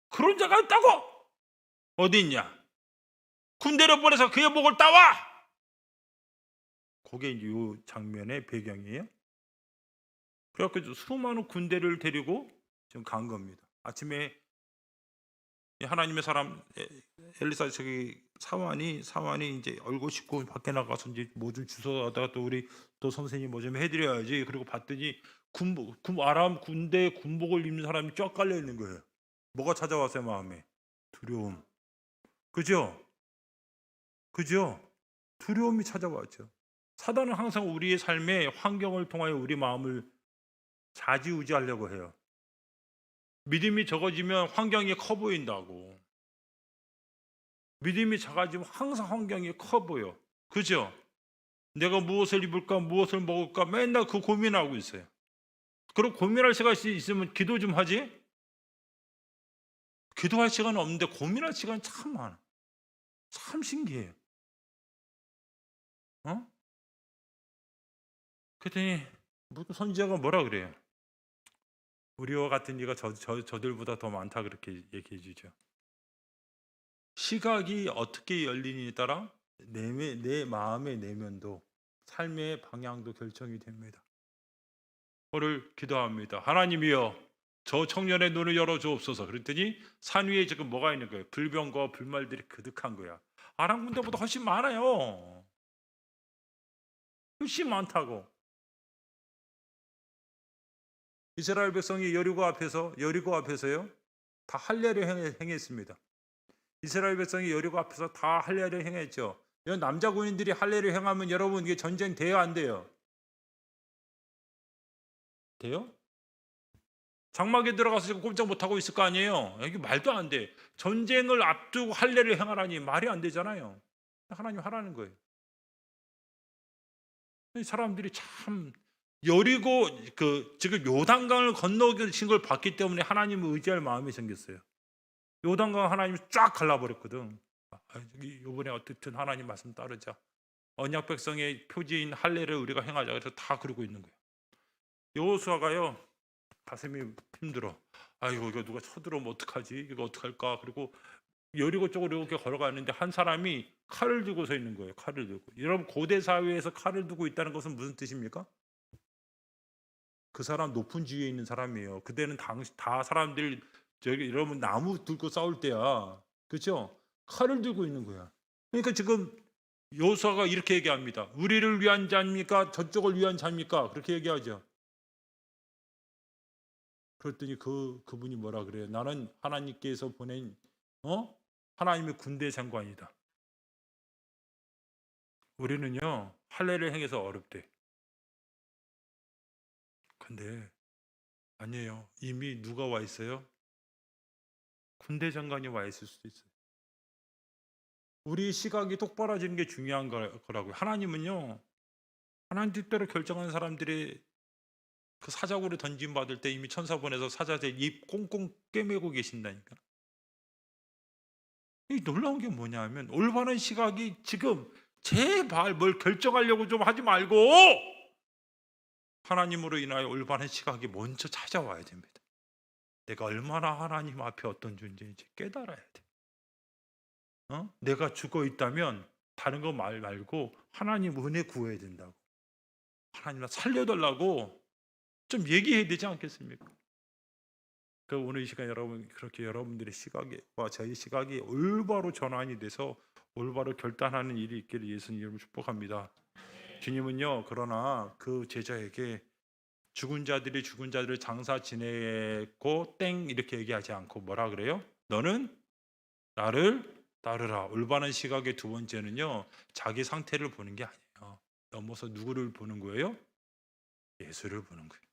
그런 자가 있다고? 어디 있냐? 군대를 보내서 그의 목을 따와! 그게 이제 이 장면의 배경이에요. 그래갖고 수많은 군대를 데리고 지금 간 겁니다. 아침에 하나님의 사람 엘리사 저기 사환이 이제 얼굴 씻고 밖에 나가서 이제 뭐 좀 주워다가 또 우리 또 선생님 뭐 좀 해드려야지. 그리고 봤더니 아람 군대 군복을 입는 사람이 쫙 깔려 있는 거예요. 뭐가 찾아왔어요? 마음에 두려움. 그죠? 두려움이 찾아왔죠. 사단은 항상 우리의 삶의 환경을 통하여 우리 마음을 좌지우지하려고 해요. 믿음이 적어지면 환경이 커 보인다고. 믿음이 작아지면 항상 환경이 커 보여. 그죠? 내가 무엇을 입을까, 무엇을 먹을까 맨날 그 고민하고 있어요. 그리고 고민할 시간이 있으면 기도 좀 하지. 기도할 시간은 없는데 고민할 시간이 참 많아. 참 신기해요. 어? 그랬더니 무슨 선지자가 뭐라 그래요? 우리와 같은 이가 저들보다 더 많다 그렇게 얘기해 주죠. 시각이 어떻게 열리느냐에 따라 내 마음의 내면도 삶의 방향도 결정이 됩니다. 오늘 기도합니다. 하나님이여, 저 청년의 눈을 열어 주옵소서. 그랬더니 산 위에 지금 뭐가 있는 거예요? 불병과 불말들이 그득한 거야. 아람 군대보다 훨씬 많아요. 훨씬 많다고. 이스라엘 백성이 여리고 앞에서요 다 할례를 행했습니다. 이스라엘 백성이 여리고 앞에서 다 할례를 행했죠. 이런 남자 군인들이 할례를 행하면 여러분 이게 전쟁 돼요, 안 돼요? 돼요? 장막에 들어가서 지금 꼼짝 못하고 있을 거 아니에요? 이게 말도 안 돼. 전쟁을 앞두고 할례를 행하라니 말이 안 되잖아요. 하나님 하라는 거예요. 이 사람들이 참 여리고 지금 요단강을 건너신 걸 봤기 때문에 하나님을 의지할 마음이 생겼어요. 요단강 하나님이 쫙 갈라버렸거든. 이번에 어떻든 하나님 말씀 따르자. 언약 백성의 표지인 할례를 우리가 행하자. 그래서 다 그러고 있는 거예요. 여호수아가요 가슴이 힘들어. 아이고 이거 누가 쳐들어오면 어떡하지? 이거 어떡할까? 그리고 여리고 쪽으로 이렇게 걸어가는데 한 사람이 칼을 들고 서 있는 거예요. 칼을 들고. 여러분 고대 사회에서 칼을 두고 있다는 것은 무슨 뜻입니까? 그 사람 높은 지위에 있는 사람이에요. 그때는 다 사람들 저기 여러분 나무 들고 싸울 때야. 그렇죠? 칼을 들고 있는 거야. 그러니까 지금 여호수아가 이렇게 얘기합니다. 우리를 위한 자입니까? 저쪽을 위한 자입니까? 그렇게 얘기하죠. 그랬더니 그분이 뭐라 그래요? 나는 하나님께서 보낸 하나님의 군대 장관이다. 우리는요 할례를 행해서 어렵대. 근데 아니에요. 이미 누가 와 있어요? 군대 장관이 와 있을 수도 있어요. 우리 시각이 똑바라지는 게 중요한 거라고요. 하나님은요 하나님 뜻대로 결정한 사람들이 그 사자굴에 던짐 받을 때 이미 천사 보내서 사자들 입 꽁꽁 꿰매고 계신다니까. 이 놀라운 게 뭐냐면 올바른 시각이 지금 제발 뭘 결정하려고 좀 하지 말고 하나님으로 인하여 올바른 시각이 먼저 찾아와야 됩니다. 내가 얼마나 하나님 앞에 어떤 존재인지 깨달아야 돼. 내가 죽어 있다면 다른 거 말고 하나님 은혜 구해야 된다고. 하나님 살려달라고 좀 얘기해야 되지 않겠습니까? 그 오늘 이 시간 여러분 그렇게 여러분들의 시각과 저희 시각이 올바로 전환이 돼서 올바로 결단하는 일이 있기를 예수님으로 축복합니다. 주님은요 그러나 그 제자에게 죽은 자들을 장사 지내고 땡 이렇게 얘기하지 않고 뭐라 그래요? 너는 나를 따르라. 올바른 시각의 두 번째는요 자기 상태를 보는 게 아니에요. 넘어서 누구를 보는 거예요? 예수를 보는 거예요.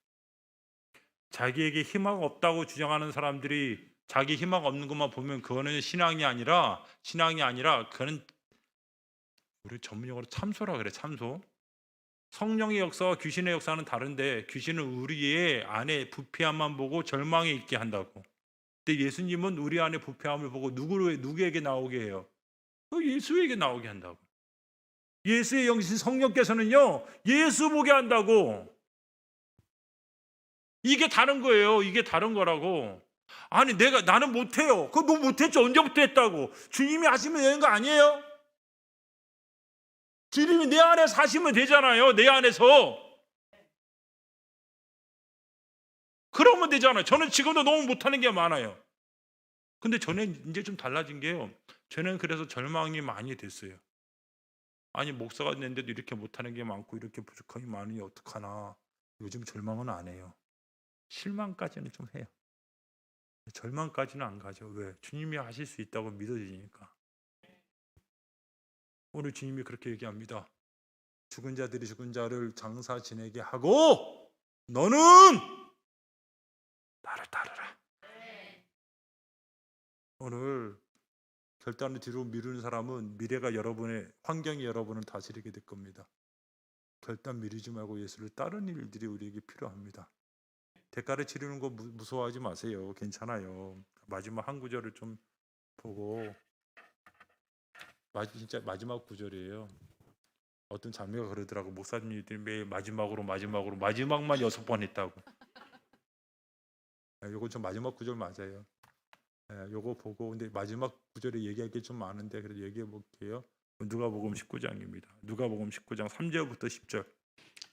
자기에게 희망 없다고 주장하는 사람들이 자기 희망 없는 것만 보면 그거는 신앙이 아니라 그거는 우리 전문용어로 참소라 그래. 참소. 성령의 역사와 귀신의 역사는 다른데 귀신은 우리의 안에 부패함만 보고 절망에 있게 한다고. 근데 예수님은 우리 안에 부패함을 보고 누구에게 나오게 해요? 예수에게 나오게 한다고. 예수의 영신 성령께서는요 예수 보게 한다고. 이게 다른 거예요. 이게 다른 거라고. 아니 나는 못해요. 그거 너 못했지. 언제부터 했다고. 주님이 하시면 되는 거 아니에요? 주님이 내 안에 사시면 되잖아요. 내 안에서. 그러면 되잖아요. 저는 지금도 너무 못하는 게 많아요. 근데 저는 이제 좀 달라진 게요. 저는 그래서 절망이 많이 됐어요. 아니 목사가 됐는데도 이렇게 못하는 게 많고 이렇게 부족함이 많으니 어떡하나. 요즘 절망은 안 해요. 실망까지는 좀 해요. 절망까지는 안 가죠. 왜? 주님이 하실 수 있다고 믿어지니까. 오늘 주님이 그렇게 얘기합니다. 죽은 자들이 죽은 자를 장사 지내게 하고 너는 나를 따르라. 오늘 결단을 뒤로 미루는 사람은 미래가 환경이 여러분을 다스리게 될 겁니다. 결단 미루지 말고 예수를 따르는 일들이 우리에게 필요합니다. 대가를 치르는 거 무서워하지 마세요. 괜찮아요. 마지막 한 구절을 좀 보고 진짜 마지막 구절이에요. 어떤 자매가 그러더라고. 목사님들이 매일 마지막만 6번 했다고. 요거 좀 마지막 구절 맞아요. 요거 보고 근데 마지막 구절에 얘기할 게 좀 많은데 그래도 얘기해 볼게요. 누가복음 19장입니다. 누가복음 19장 3절부터 10절.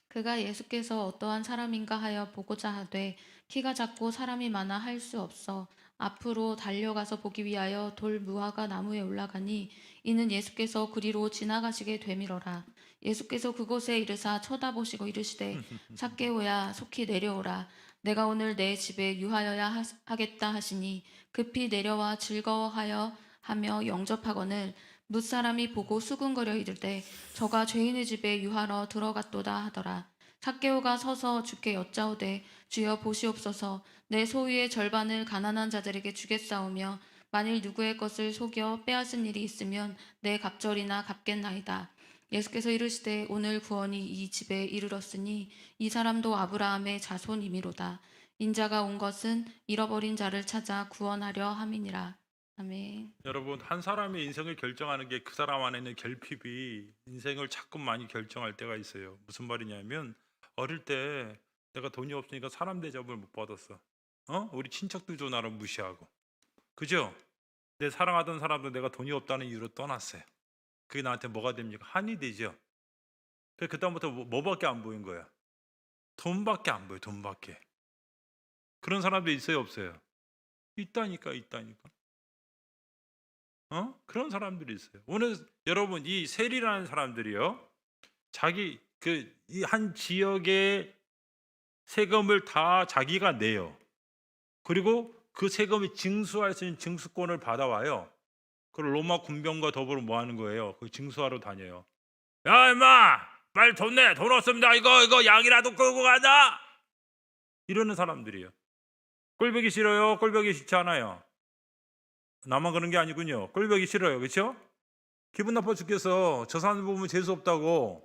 그가 예수께서 어떠한 사람인가 하여 보고자 하되 키가 작고 사람이 많아 할 수 없어 앞으로 달려가서 보기 위하여 돌 무화과 나무에 올라가니 이는 예수께서 그리로 지나가시게 되밀어라. 예수께서 그곳에 이르사 쳐다보시고 이르시되 삭개오야 속히 내려오라. 내가 오늘 내 집에 유하여야 하겠다 하시니 급히 내려와 즐거워하여 하며 영접하거늘 뭇사람이 보고 수군거려 이르되 저가 죄인의 집에 유하러 들어갔도다 하더라. 삭개오가 서서 주께 여짜오되 주여 보시옵소서 내 소유의 절반을 가난한 자들에게 주겠사오며 만일 누구의 것을 속여 빼앗은 일이 있으면 내 갑절이나 갚겠나이다. 예수께서 이르시되 오늘 구원이 이 집에 이르렀으니 이 사람도 아브라함의 자손이미로다. 인자가 온 것은 잃어버린 자를 찾아 구원하려 함이니라. 아멘. 여러분 한 사람의 인생을 결정하는 게 그 사람 안에 있는 결핍이 인생을 자꾸 많이 결정할 때가 있어요. 무슨 말이냐면 어릴 때 내가 돈이 없으니까 사람 대접을 못 받았어. 우리 친척들도 나를 무시하고. 그죠? 내 사랑하던 사람도 내가 돈이 없다는 이유로 떠났어요. 그게 나한테 뭐가 됩니까? 한이 되죠. 그다음부터 뭐밖에 안 보인 거야? 돈밖에 안 보여. 돈밖에. 그런 사람도 있어요, 없어요? 있다니까. 그런 사람들이 있어요. 오늘 여러분 이 세리라는 사람들이요, 자기 이 한 지역의 세금을 다 자기가 내요. 그리고 그 세금이 징수할 수 있는 징수권을 받아와요. 그리고 로마 군병과 더불어 뭐 하는 거예요? 그 징수하러 다녀요. 야 임마, 빨리 돈 내. 돈 없습니다. 이거 양이라도 끌고 가자. 이러는 사람들이에요. 꼴보기 싫어요? 꼴보기 싫지 않아요? 나만 그런 게 아니군요. 꼴보기 싫어요. 그렇죠? 기분 나빠 죽겠어. 저 사람 보면 재수 없다고.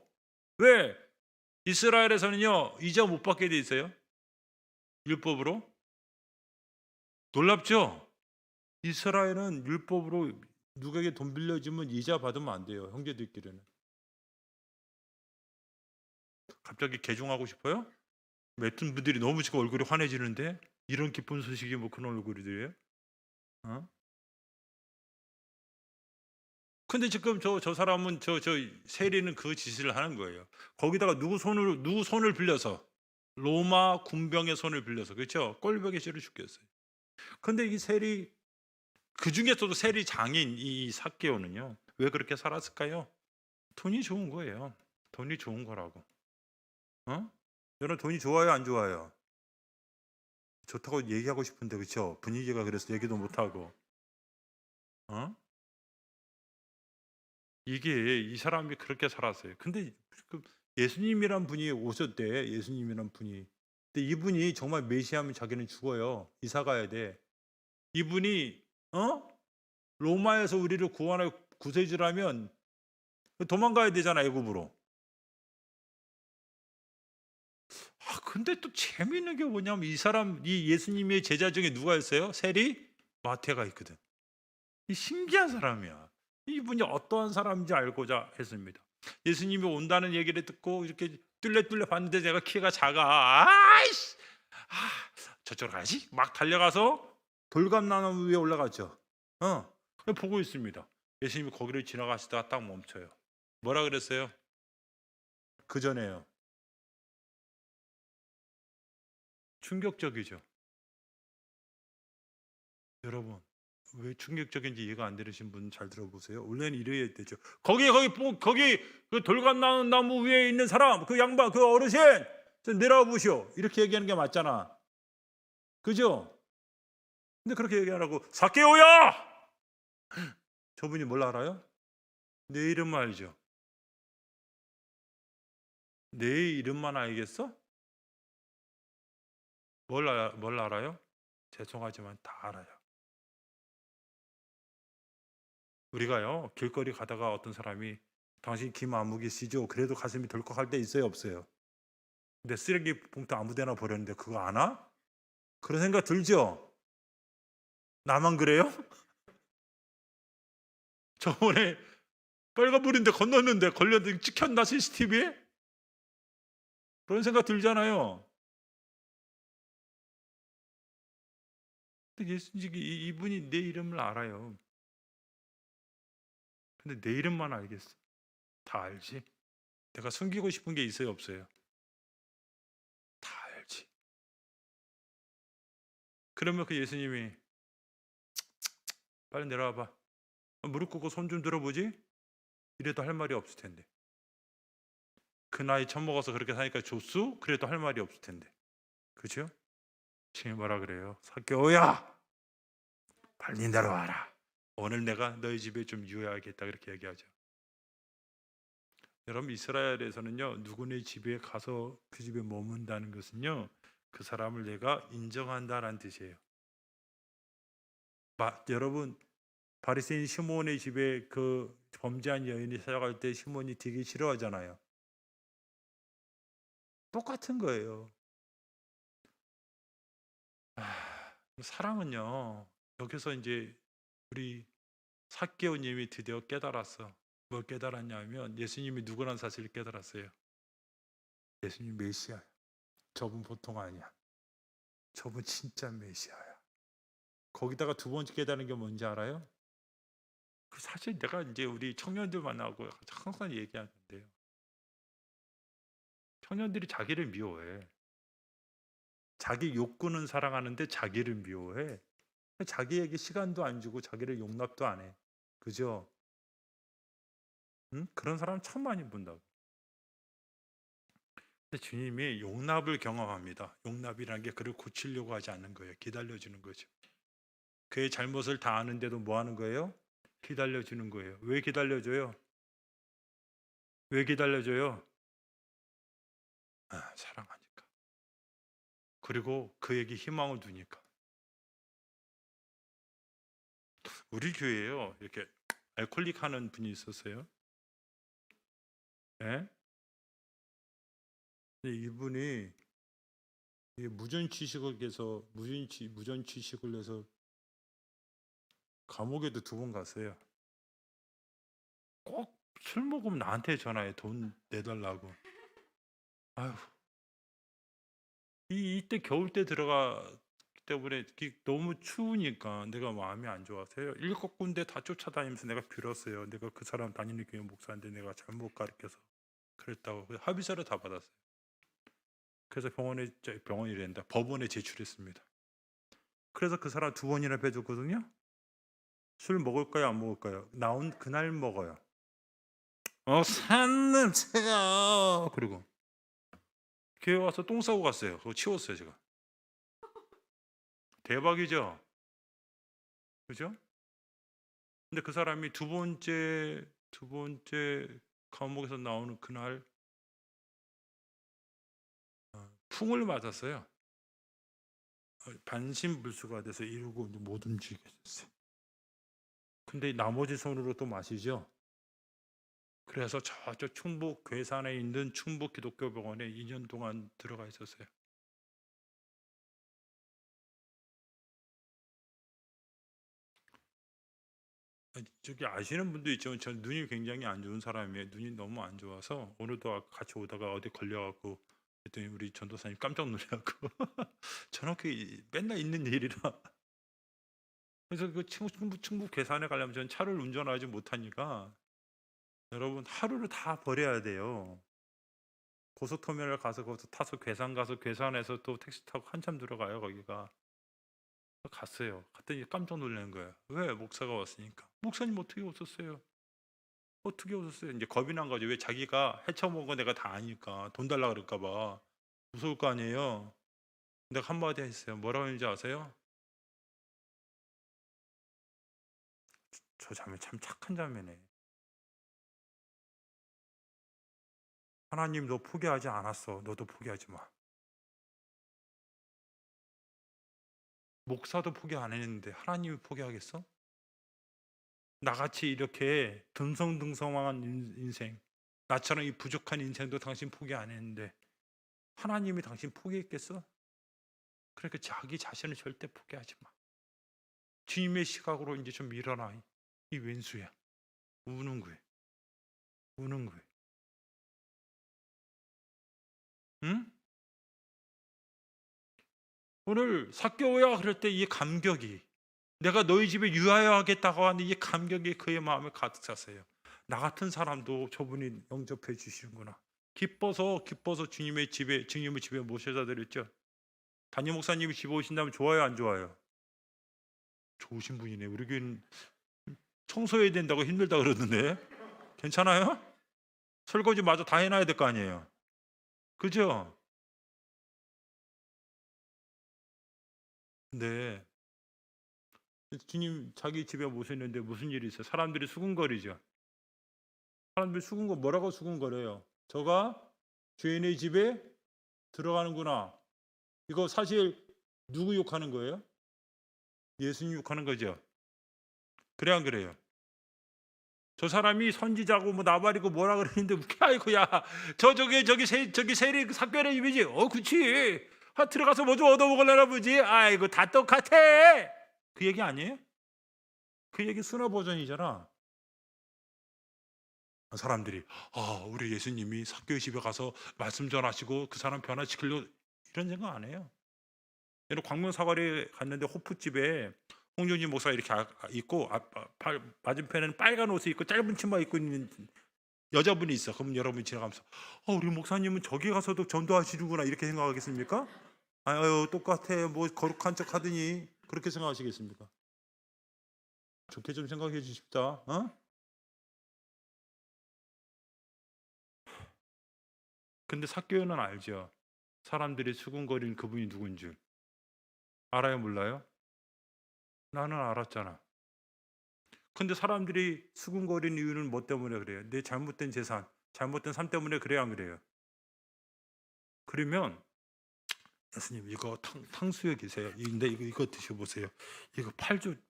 왜? 이스라엘에서는요 이자 못 받게 돼 있어요. 율법으로. 놀랍죠? 이스라엘은 율법으로 누구에게 돈 빌려주면 이자 받으면 안 돼요. 형제들끼리는. 갑자기 개종하고 싶어요? 몇분 분들이 너무 지금 얼굴이 환해지는데 이런 기쁜 소식이 뭐 그런 얼굴이에요? 근데 지금 저 사람은 저 세리는 그 짓을 하는 거예요. 거기다가 누구 손을 빌려서 로마 군병의 손을 빌려서 그렇죠? 꼴보기 싫어 죽겠어요. 근데 이 세리 그 중에서도 세리 장인 이 삭개오는요 왜 그렇게 살았을까요? 돈이 좋은 거예요. 돈이 좋은 거라고. 여러분 돈이 좋아요, 안 좋아요? 좋다고 얘기하고 싶은데 그렇죠? 분위기가 그래서 얘기도 못 하고. 이게 이 사람이 그렇게 살았어요. 근데 예수님이란 분이 오셨대. 예수님이란 분이. 근데 이분이 정말 메시아면 자기는 죽어요. 이사 가야 돼. 이분이 로마에서 우리를 구원할 구세주라면 도망가야 되잖아, 애굽으로. 근데 또 재미있는 게 뭐냐면 이 예수님의 제자 중에 누가 있어요? 세리? 마태가 있거든. 이 신기한 사람이야. 이분이 어떠한 사람인지 알고자 했습니다. 예수님이 온다는 얘기를 듣고 이렇게 뚫레 봤는데 내가 키가 작아. 아이씨! 저쪽으로 가야지. 막 달려가서 돌감나무 위에 올라갔죠. 보고 있습니다. 예수님이 거기를 지나가시다가 딱 멈춰요. 뭐라 그랬어요? 그 전에요. 충격적이죠. 여러분 왜 충격적인지 이해가 안 되신 분 잘 들어보세요. 원래는 이래야 되죠. 거기 그 돌감나무 위에 있는 사람, 그 양반, 그 어르신 좀 내려와 보시오. 이렇게 얘기하는 게 맞잖아. 그죠? 근데 그렇게 얘기하라고 삭개오야! 저분이 뭘 알아요? 내 이름 알죠? 내 이름만 알겠어? 뭘 알아요? 죄송하지만 다 알아요. 우리가요 길거리 가다가 어떤 사람이 당신 김아무개 씨죠? 그래도 가슴이 덜컥할 때 있어요, 없어요? 근데 쓰레기 봉투 아무데나 버렸는데 그거 아나? 그런 생각 들죠? 나만 그래요? 저번에 빨간불인데 건넜는데 걸렸는데 찍혔나 CCTV에? 그런 생각 들잖아요. 근데 예수님 이분이 내 이름을 알아요. 근데 내 이름만 알겠어. 다 알지. 내가 숨기고 싶은 게 있어요, 없어요? 다 알지. 그러면 그 예수님이 빨리 내려와봐. 무릎 꿇고 손 좀 들어보지? 이래도 할 말이 없을 텐데. 그 나이 처먹어서 그렇게 사니까 좋수? 그래도 할 말이 없을 텐데. 그죠? 주님 뭐라 그래요? 삭개오야! 빨리 내려와라. 오늘 내가 너희 집에 좀 유해하겠다 그렇게 얘기하죠. 여러분 이스라엘에서는요 누구네 집에 가서 그 집에 머문다는 것은요 그 사람을 내가 인정한다라는 뜻이에요. 여러분 바리새인 시몬의 집에 그 범죄한 여인이 찾아갈 때 시몬이 되게 싫어하잖아요. 똑같은 거예요. 사랑은요 여기서 이제 우리 삭개오님이 드디어 깨달았어. 뭘 깨달았냐면 예수님이 누구라는 사실을 깨달았어요. 예수님 메시아야. 저분 보통 아니야. 저분 진짜 메시아야. 거기다가 두 번째 깨달은 게 뭔지 알아요? 그 사실 내가 이제 우리 청년들 만나고 항상 얘기하는데요. 청년들이 자기를 미워해. 자기 욕구는 사랑하는데 자기를 미워해. 자기에게 시간도 안 주고 자기를 용납도 안 해. 그죠? 응? 그런 사람 참 많이 본다고. 근데 주님이 용납을 경험합니다. 용납이라는 게 그를 고치려고 하지 않는 거예요. 기다려주는 거죠. 그의 잘못을 다 아는데도 뭐 하는 거예요? 기다려주는 거예요. 왜 기다려줘요? 왜 기다려줘요? 사랑하니까. 그리고 그에게 희망을 두니까. 우리 교회에요. 이렇게 알코올릭 하는 분이 있었어요. 네? 근데 이분이 무전취식을 해서 무전취식을 해서 감옥에도 2번 갔어요. 꼭 술 먹으면 나한테 전화해. 돈 내달라고. 아휴. 이때 겨울 때 들어가기 때문에 너무 추우니까 내가 마음이 안 좋아서요. 7군데 다 쫓아다니면서 내가 빌었어요. 내가 그 사람 다니는 교회 목사인데 내가 잘못 가르쳐서 그랬다고. 합의서를 다 받았어요. 그래서 병원이란다. 법원에 제출했습니다. 그래서 그 사람 2번이나 빼줬거든요. 술 먹을까요, 안 먹을까요? 나온 그날 먹어요. 산 냄새가. 그리고 교회 와서 똥 싸고 갔어요. 그거 치웠어요, 제가. 대박이죠? 그죠? 근데 그 사람이 두 번째 감옥에서 나오는 그날 풍을 맞았어요. 반신불수가 돼서 이러고 못 움직이게 됐어요. 근데 나머지 손으로 또 마시죠. 그래서 저쪽 충북 괴산에 있는 충북 기독교 병원에 2년 동안 들어가 있었어요. 저기 아시는 분도 있지만 전 눈이 굉장히 안 좋은 사람이에요. 눈이 너무 안 좋아서 오늘도 같이 오다가 어디 걸려갖고 그랬더니 우리 전도사님 깜짝 놀라고 저는 그 맨날 있는 일이라. 그래서 그 충북 괴산에 가려면 전 차를 운전하지 못하니까 여러분 하루를 다 버려야 돼요. 고속터미널 가서 거기서 타서 괴산 가서 괴산에서 또 택시 타고 한참 들어가요. 거기가 갔어요. 갔더니 깜짝 놀란 거예요. 왜? 목사가 왔으니까. 목사님 어떻게 오셨어요? 어떻게 오셨어요? 이제 겁이 난 거죠. 왜? 자기가 헤쳐먹은 거 내가 다 아니까 돈 달라 그럴까 봐 무서울 거 아니에요. 내가 한마디 했어요. 뭐라고 했는지 아세요? 저 자매 참 착한 자매네. 하나님 너 포기하지 않았어. 너도 포기하지 마. 목사도 포기 안 했는데 하나님이 포기하겠어? 나같이 이렇게 듬성듬성한 인생, 나처럼 이 부족한 인생도 당신 포기 안 했는데 하나님이 당신 포기했겠어? 그러니까 자기 자신을 절대 포기하지 마. 주님의 시각으로 이제 좀 일어나. 이 왼수야. 우는 거예요. 우는 거예요. 응? 오늘 삭개오야 그럴 때 이 감격이, 내가 너희 집에 유하여 하겠다고 하는 이 감격이 그의 마음에 가득 찼어요. 나 같은 사람도 저분이 영접해 주시는구나. 기뻐서 주님의 집에 모셔다 드렸죠. 담임 목사님이 집에 오신다면 좋아요, 안 좋아요? 좋으신 분이네. 우리 교회는 청소해야 된다고 힘들다 그러던데. 괜찮아요? 설거지 마저 다 해놔야 될 거 아니에요. 그죠? 근데 주님 자기 집에 모셨는데 무슨 일이 있어요? 사람들이 수군거리죠. 사람들이 뭐라고 수군거려요? 저가 죄인의 집에 들어가는구나. 이거 사실 누구 욕하는 거예요? 예수님 욕하는 거죠. 그래 안 그래요? 저 사람이 선지자고 뭐 나발이고 뭐라 그러는데 아이고 야 저기 세리 삭별의 입이지. 그치. 들어가서 뭐 좀 얻어먹으려나 보지. 아이고 다 똑같아. 그 얘기 아니에요? 그 얘기 순화 버전이잖아. 사람들이 우리 예수님이 삭개의 집에 가서 말씀 전하시고 그 사람 변화시키려고 이런 생각 안 해요. 예를 광명 사거리에 갔는데 호프집에 홍준진 목사가 이렇게 있고 맞은편에는 빨간 옷을 입고 짧은 치마 입고 있는 여자분이 있어. 그럼 여러분이 지나가면서 우리 목사님은 저기 가서도 전도하시는구나 이렇게 생각하겠습니까? 아유 똑같아 뭐 거룩한 척 하더니 그렇게 생각하시겠습니까? 좋게 좀 생각해 주십시다. 근데 삭개오는 알죠. 사람들이 수군거리는 그분이 누군 줄 알아요, 몰라요? 나는 알았잖아. 근데 사람들이 수군거리는 이유는 뭐 때문에 그래요? 내 잘못된 재산, 잘못된 삶 때문에 그래야 안 그래요? 그러면 예수님 이거 탕수육이세요. 근데 이거 드셔보세요. 이거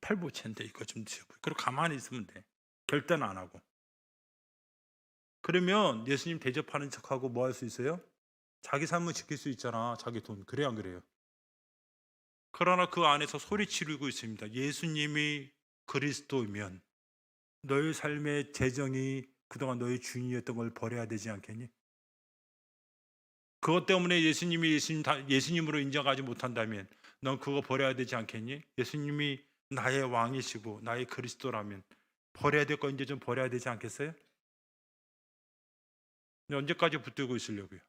팔보채인데 이거 좀 드셔보세요. 그리고 가만히 있으면 돼. 결단 안 하고. 그러면 예수님 대접하는 척하고 뭐 할 수 있어요? 자기 삶을 지킬 수 있잖아. 자기 돈. 그래 안 그래요? 그러나 그 안에서 소리 지르고 있습니다. 예수님이 그리스도이면 너의 삶의 재정이 그동안 너의 주인이었던 걸 버려야 되지 않겠니? 그것 때문에 예수님으로 인정하지 못한다면 넌 그거 버려야 되지 않겠니? 예수님이 나의 왕이시고 나의 그리스도라면 버려야 될 거 이제 좀 버려야 되지 않겠어요? 언제까지 붙들고 있으려고요?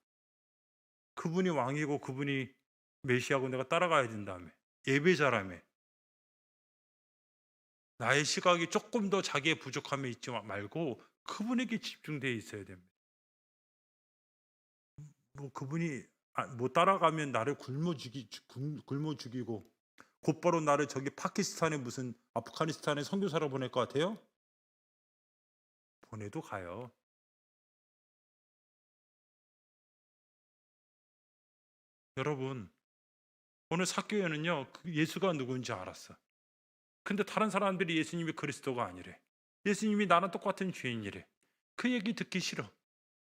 그분이 왕이고 그분이 메시아고 내가 따라가야 된다며. 예배자라며. 나의 시각이 조금 더 자기의 부족함에 있지 말고 그분에게 집중되어 있어야 됩니다. 뭐 그분이 뭐 따라가면 나를 굶어 죽이고 곧바로 나를 저기 파키스탄에 무슨 아프가니스탄에 선교사로 보낼 것 같아요? 보내도 가요. 여러분 오늘 삭개오는요 예수가 누군지 알았어. 근데 다른 사람들이 예수님이 그리스도가 아니래. 예수님이 나랑 똑같은 죄인이래. 그 얘기 듣기 싫어.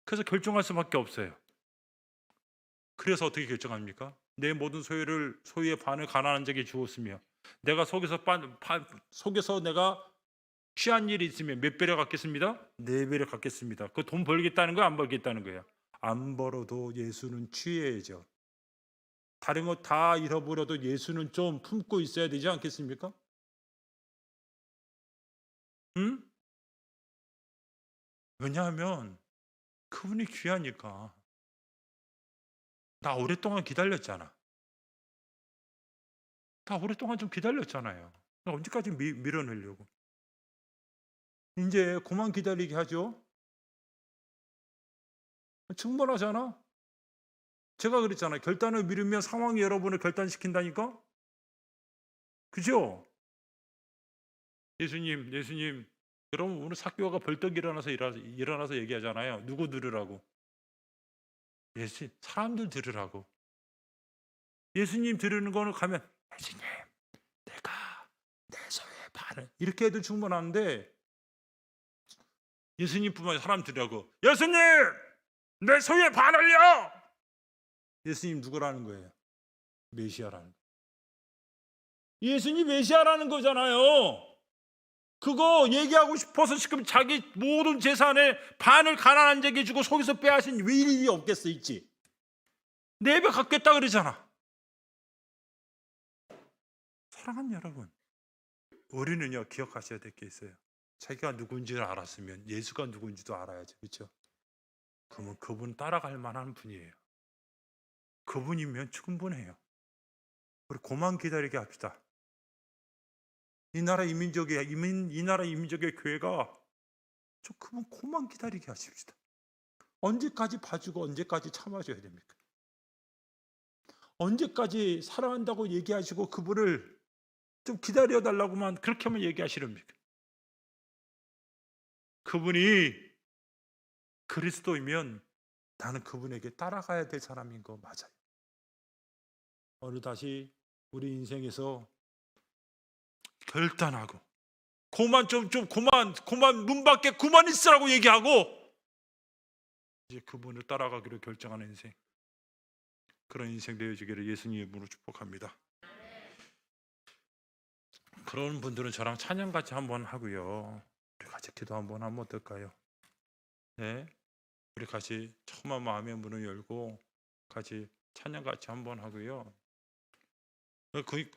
그래서 결정할 수밖에 없어요. 그래서 어떻게 결정합니까? 내 모든 소유의 반을 가난한 자에게 주었으며 내가 속에서 내가 취한 일이 있으면 몇 배를 갚겠습니다? 4배를 갚겠습니다. 그 돈 벌겠다는 거야, 안 벌겠다는 거야? 안 벌어도 예수는 취해야죠. 다른 거 다 잃어버려도 예수는 좀 품고 있어야 되지 않겠습니까? 응? 왜냐하면 그분이 귀하니까. 나 오랫동안 기다렸잖아. 다 오랫동안 좀 기다렸잖아요. 언제까지 밀어내려고. 이제 그만 기다리게 하죠. 충분하잖아. 제가 그랬잖아요. 결단을 미루면 상황이 여러분을 결단시킨다니까. 그죠? 예수님. 여러분 오늘 삭개오가 벌떡 일어나서 얘기하잖아요. 누구 들으라고? 사람들 들으라고. 예수님 들으는 거는 가면 예수님 내가 내 소유의 반을 이렇게 해도 충분한데 예수님뿐만 아니라 사람 들으라고 예수님 내 소유의 반을요. 예수님 누구라는 거예요? 메시아라는 거. 예수님 메시아라는 거잖아요. 그거 얘기하고 싶어서 지금 자기 모든 재산의 반을 가난한 자에게 주고 속에서 빼앗은 왜 일이 없겠어 있지. 4배 갚겠다 그러잖아. 사랑하는 여러분, 우리는요 기억하셔야 될 게 있어요. 자기가 누군지를 알았으면 예수가 누군지도 알아야죠. 그렇죠? 그러면 그분 따라갈 만한 분이에요. 그분이면 충분해요. 우리 고만 기다리게 합시다. 이 나라 이민족의 교회가 좀 그분 고만 기다리게 하십시다. 언제까지 봐주고 언제까지 참아줘야 됩니까? 언제까지 사랑한다고 얘기하시고 그분을 좀 기다려달라고만 그렇게만 얘기하시렵니까? 그분이 그리스도이면 나는 그분에게 따라가야 될 사람인 거 맞아요. 오늘 다시 우리 인생에서 결단하고 그만 문 밖에 그만 있으라고 얘기하고 이제 그분을 따라가기로 결정하는 인생, 그런 인생 되어지기를 예수님의 이름으로 축복합니다. 그런 분들은 저랑 찬양 같이 한번 하고요. 우리 같이 기도 한번 하면 어떨까요? 네, 우리 같이 처음 마음의 문을 열고 같이 찬양 같이 한번 하고요.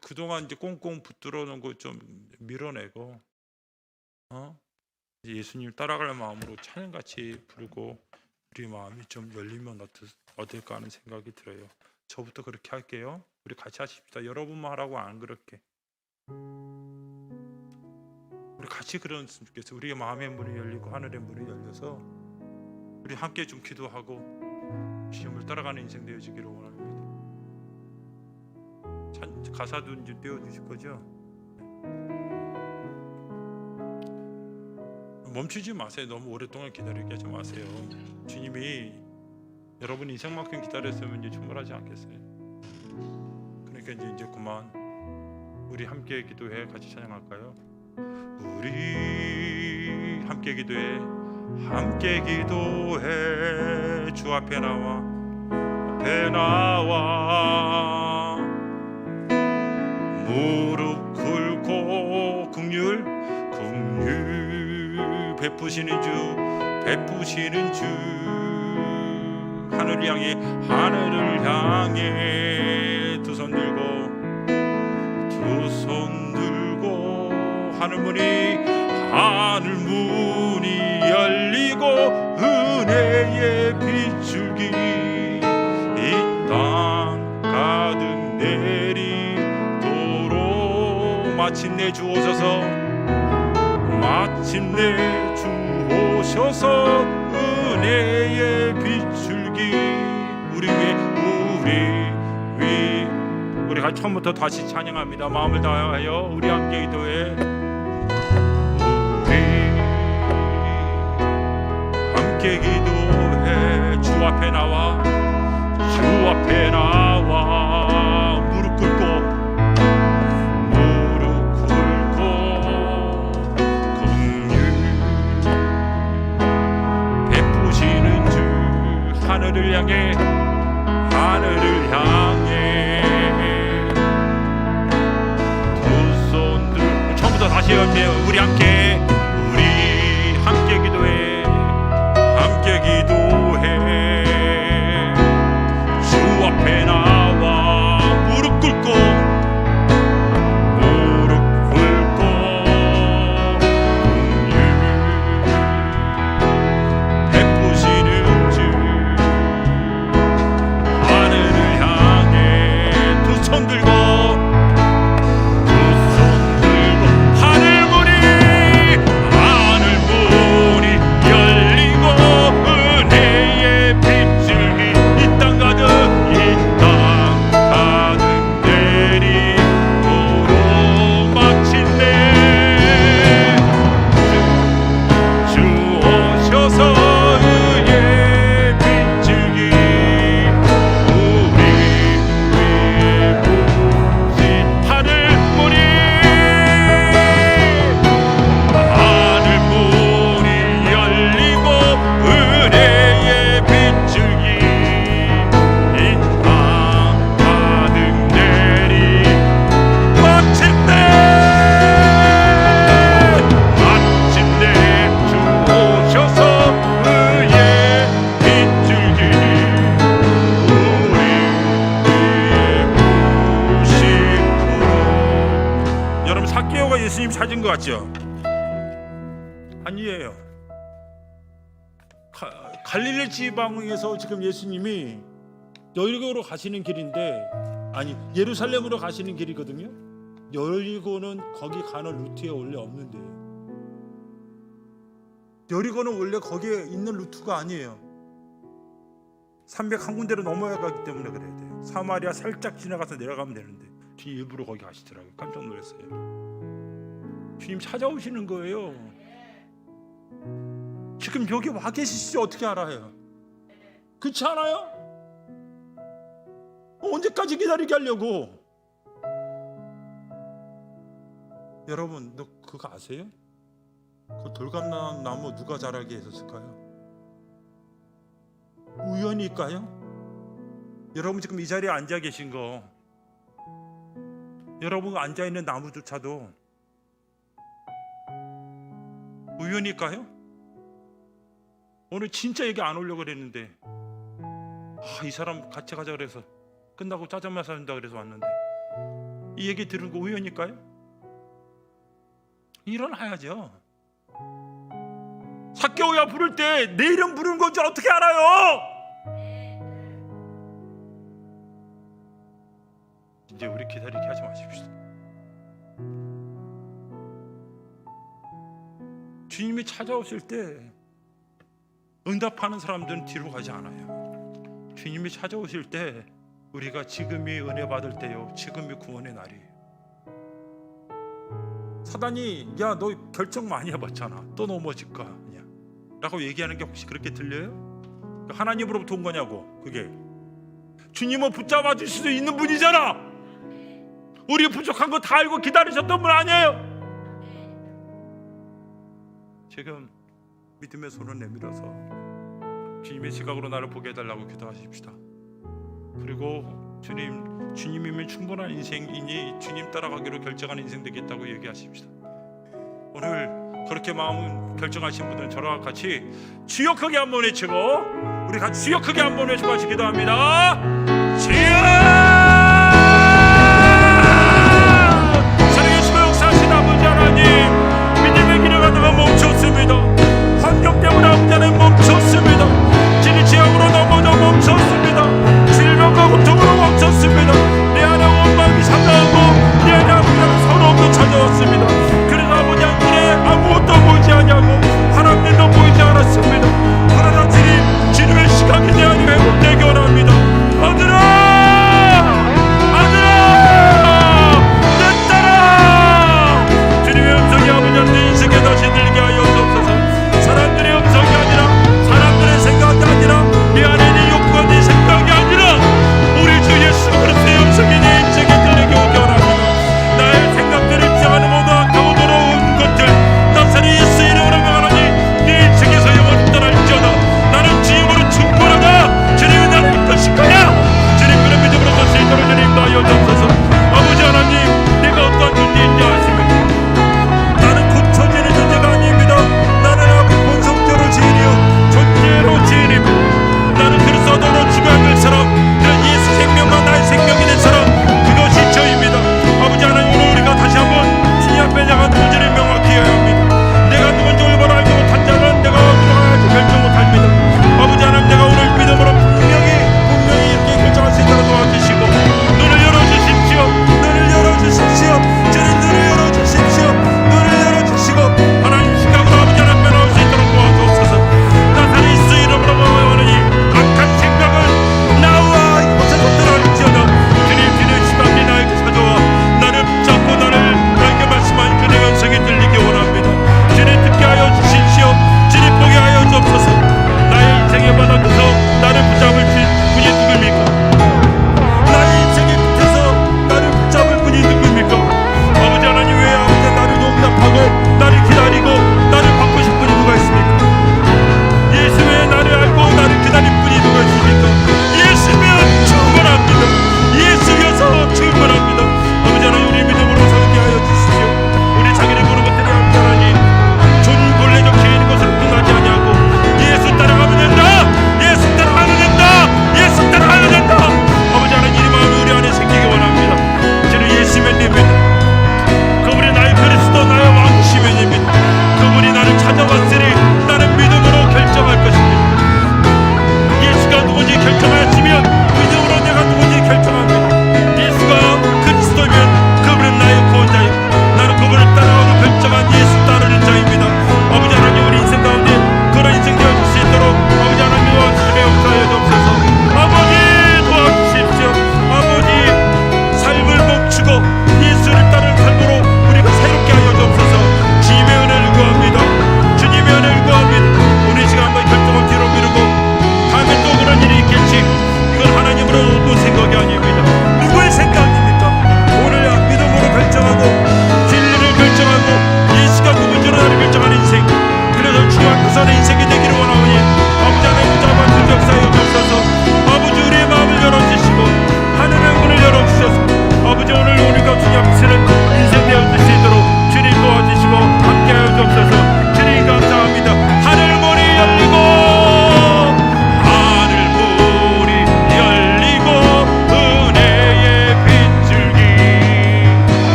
그동안 이제 꽁꽁 붙들어 놓은 거 좀 밀어내고, 예수님 따라갈 마음으로 찬양 같이 부르고 우리 마음이 좀 열리면 어떨까 하는 생각이 들어요. 저부터 그렇게 할게요. 우리 같이 하십시다. 여러분만 하라고 안 그렇게. 우리 같이 그랬으면 좋겠어요. 우리의 마음의 문이 열리고 하늘의 문이 열려서 우리 함께 좀 기도하고 주님을 따라가는 인생 되어지기를 원합니다. 가사도 이제 띄워주실 거죠? 멈추지 마세요. 너무 오랫동안 기다리게 하지 마세요. 주님이 여러분 인생만큼 기다렸으면 이제 충분하지 않겠어요? 그러니까 이제 그만 우리 함께 기도해 같이 찬양할까요? 우리 함께 기도해 주 앞에 나와 무릎 꿇고 긍휼 베푸시는 주 하늘을 향해 두 손 들고 하늘 문이 열리고 은혜의 빗줄기 이 땅 가득 내리도록 마침내 주오셔서 은혜의 빗줄기 우리 같이 처음부터 다시 찬양합니다. 마음을 다하여 우리 함께 기도해 함께 기도해 주 앞에 나와 무릎 꿇고 긍휼 베푸시는 주 하늘을 향해 두 손 들고 처음부터 다시 할게요. 우리 함께 기도해 주 앞에 나와 무릎 꿇고 긍휼 베푸시는 주 하늘을 향해 두 손 들고 하늘 문이 삭개오가 예수님 찾은 것 같죠? 아니에요. 갈릴리 지방에서 지금 예수님이 여리고로 가시는 길인데, 아니 예루살렘으로 가시는 길이거든요. 여리고는 거기 가는 루트에 원래 없는데, 여리고는 원래 거기에 있는 루트가 아니에요. 301군데로 넘어야 가기 때문에 그래야 돼요. 사마리아 살짝 지나가서 내려가면 되는데 주님 일부러 거기 가시더라고요. 깜짝 놀랐어요. 주님 찾아오시는 거예요. 지금 여기 와 계시지 어떻게 알아요? 그렇지 않아요? 언제까지 기다리게 하려고? 여러분, 너 그거 아세요? 그 돌감나무 누가 자라게 했었을까요? 우연일까요? 여러분 지금 이 자리에 앉아 계신 거, 여러분 앉아 있는 나무조차도 우연일까요? 오늘 진짜 얘기 안 오려고 그랬는데, 이 사람 같이 가자 그래서 끝나고 짜장면 사준다 그래서 왔는데, 이 얘기 들은 거 우연일까요? 일어나야죠. 삭개오야 부를 때 내 이름 부르는 건 줄 어떻게 알아요? 이제 우리 기다리게 하지 마십시오. 주님이 찾아오실 때 응답하는 사람들은 뒤로 가지 않아요. 주님이 찾아오실 때 우리가 지금이 은혜 받을 때요, 지금이 구원의 날이에요. 사단이 야 너 결정 많이 해봤잖아, 또 넘어질 거 아니야 라고 얘기하는 게 혹시 그렇게 들려요? 하나님으로부터 온 거냐고. 그게 주님은 붙잡아 주실 수 있는 분이잖아. 우리 부족한 거 다 알고 기다리셨던 분 아니에요? 지금 믿음의 손을 내밀어서 주님의 시각으로 나를 보게 해달라고 기도하십시다. 그리고 주님이면 충분한 인생이니 주님 따라가기로 결정한 인생 되겠다고 얘기하십시다. 오늘 그렇게 마음 결정하신 분들은 저랑 같이 주여 크게 한번 외치고, 우리 같이 주여 크게 한번 외치고 같이 기도합니다. 주여! 살아계시고 역사하신 아버지 하나님, 믿음의 길을 가다가 멈췄습니다. 환경 때문에 아버지 하나님 멈췄습니다. 지리지역으로 넘어져 멈췄습니다. 질병과 고통으로 멈췄습니다. 내 안에 온 마음이 상하고 내 안에 아버지 서러움도 찾아왔습니다. 그래서 아버지 한 길에 아무것도 보이지 않냐고, 하나님도 보이지 않았습니다. 그러나 주님의 시각이 내 안에 회복되기 원합니다. 아들아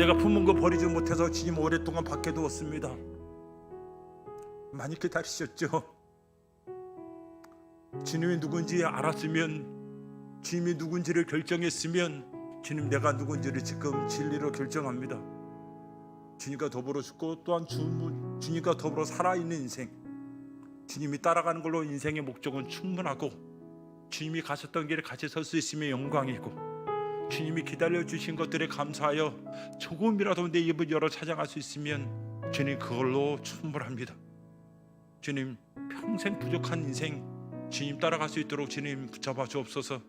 내가 품은 거 버리지 못해서 주님 오랫동안 밖에 두었습니다. 많이 기다리셨죠? 주님이 누군지 알았으면, 주님이 누군지를 결정했으면, 주님 내가 누군지를 지금 진리로 결정합니다. 주님과 더불어 죽고 또한 주님과 더불어 살아있는 인생, 주님이 따라가는 걸로 인생의 목적은 충분하고, 주님이 가셨던 길에 같이 설 수 있으면 영광이고, 주님이 기다려주신 것들에 감사하여 조금이라도 내 입을 열어 찬양할 수 있으면 주님 그걸로 충분합니다. 주님 평생 부족한 인생 주님 따라갈 수 있도록 주님 붙잡아 주옵소서.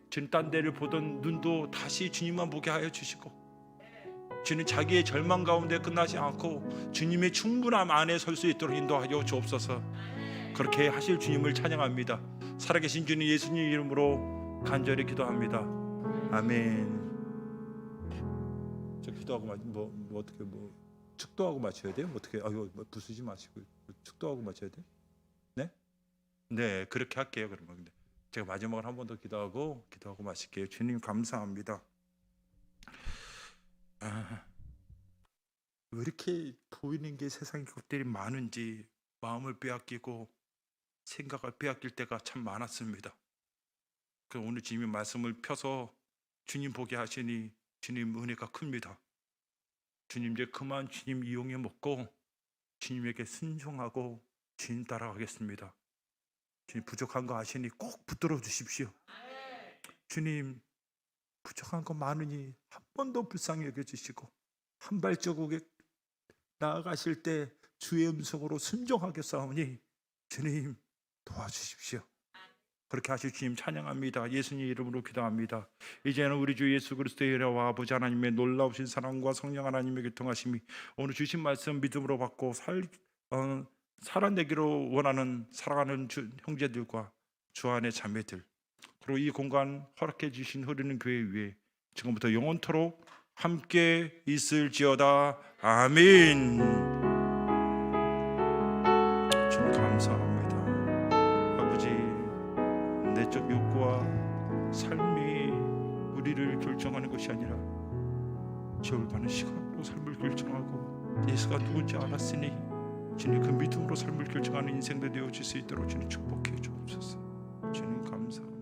주님 딴 데를 보던 눈도 다시 주님만 보게 하여 주시고, 주님 자기의 절망 가운데 끝나지 않고 주님의 충분함 안에 설 수 있도록 인도하여 주옵소서. 그렇게 하실 주님을 찬양합니다. 살아계신 주님 예수님 이름으로 간절히 기도합니다. 아멘. 저 기도하고 어떻게 축도하고 마쳐야 돼요? 어떻게 부수지 마시고 축도하고 마쳐야 돼? 네? 네, 그렇게 할게요. 그러면 근데 제가 마지막으로 한 번 더 기도하고 마실게요. 주님 감사합니다. 왜 이렇게 보이는 게 세상에 것들이 많은지 마음을 빼앗기고 생각을 빼앗길 때가 참 많았습니다. 그 오늘 주님의 말씀을 펴서 주님 보게 하시니 주님 은혜가 큽니다. 주님 이제 그만 주님 이용해 먹고 주님에게 순종하고 주님 따라가겠습니다. 주님 부족한 거 아시니 꼭 붙들어 주십시오. 주님 부족한 거 많으니 한 번도 불쌍히 여겨주시고 한 발자국에 나아가실 때 주의 음성으로 순종하겠사오니 주님 도와주십시오. 그렇게 하실 주님 찬양합니다. 예수님 이름으로 기도합니다. 이제는 우리 주 예수 그리스도의 은혜와 아버지 하나님의 놀라우신 사랑과 성령 하나님의 교통하심이 오늘 주신 말씀 믿음으로 받고 살아내기로 원하는 사랑하는 형제들과 주 안의 자매들, 그리고 이 공간 허락해 주신 흐르는 교회 위에 지금부터 영원토록 함께 있을지어다. 아멘. 주님 감사합니다. 아버지, 내적 욕구와 삶이 우리를 결정하는 것이 아니라 저울 받는 시간으로 삶을 결정하고 예수가 누군지 알았으니 주님 그 믿음으로 삶을 결정하는 인생도 되어질 수 있도록 주님 축복해 주옵소서. 주님 감사합니다.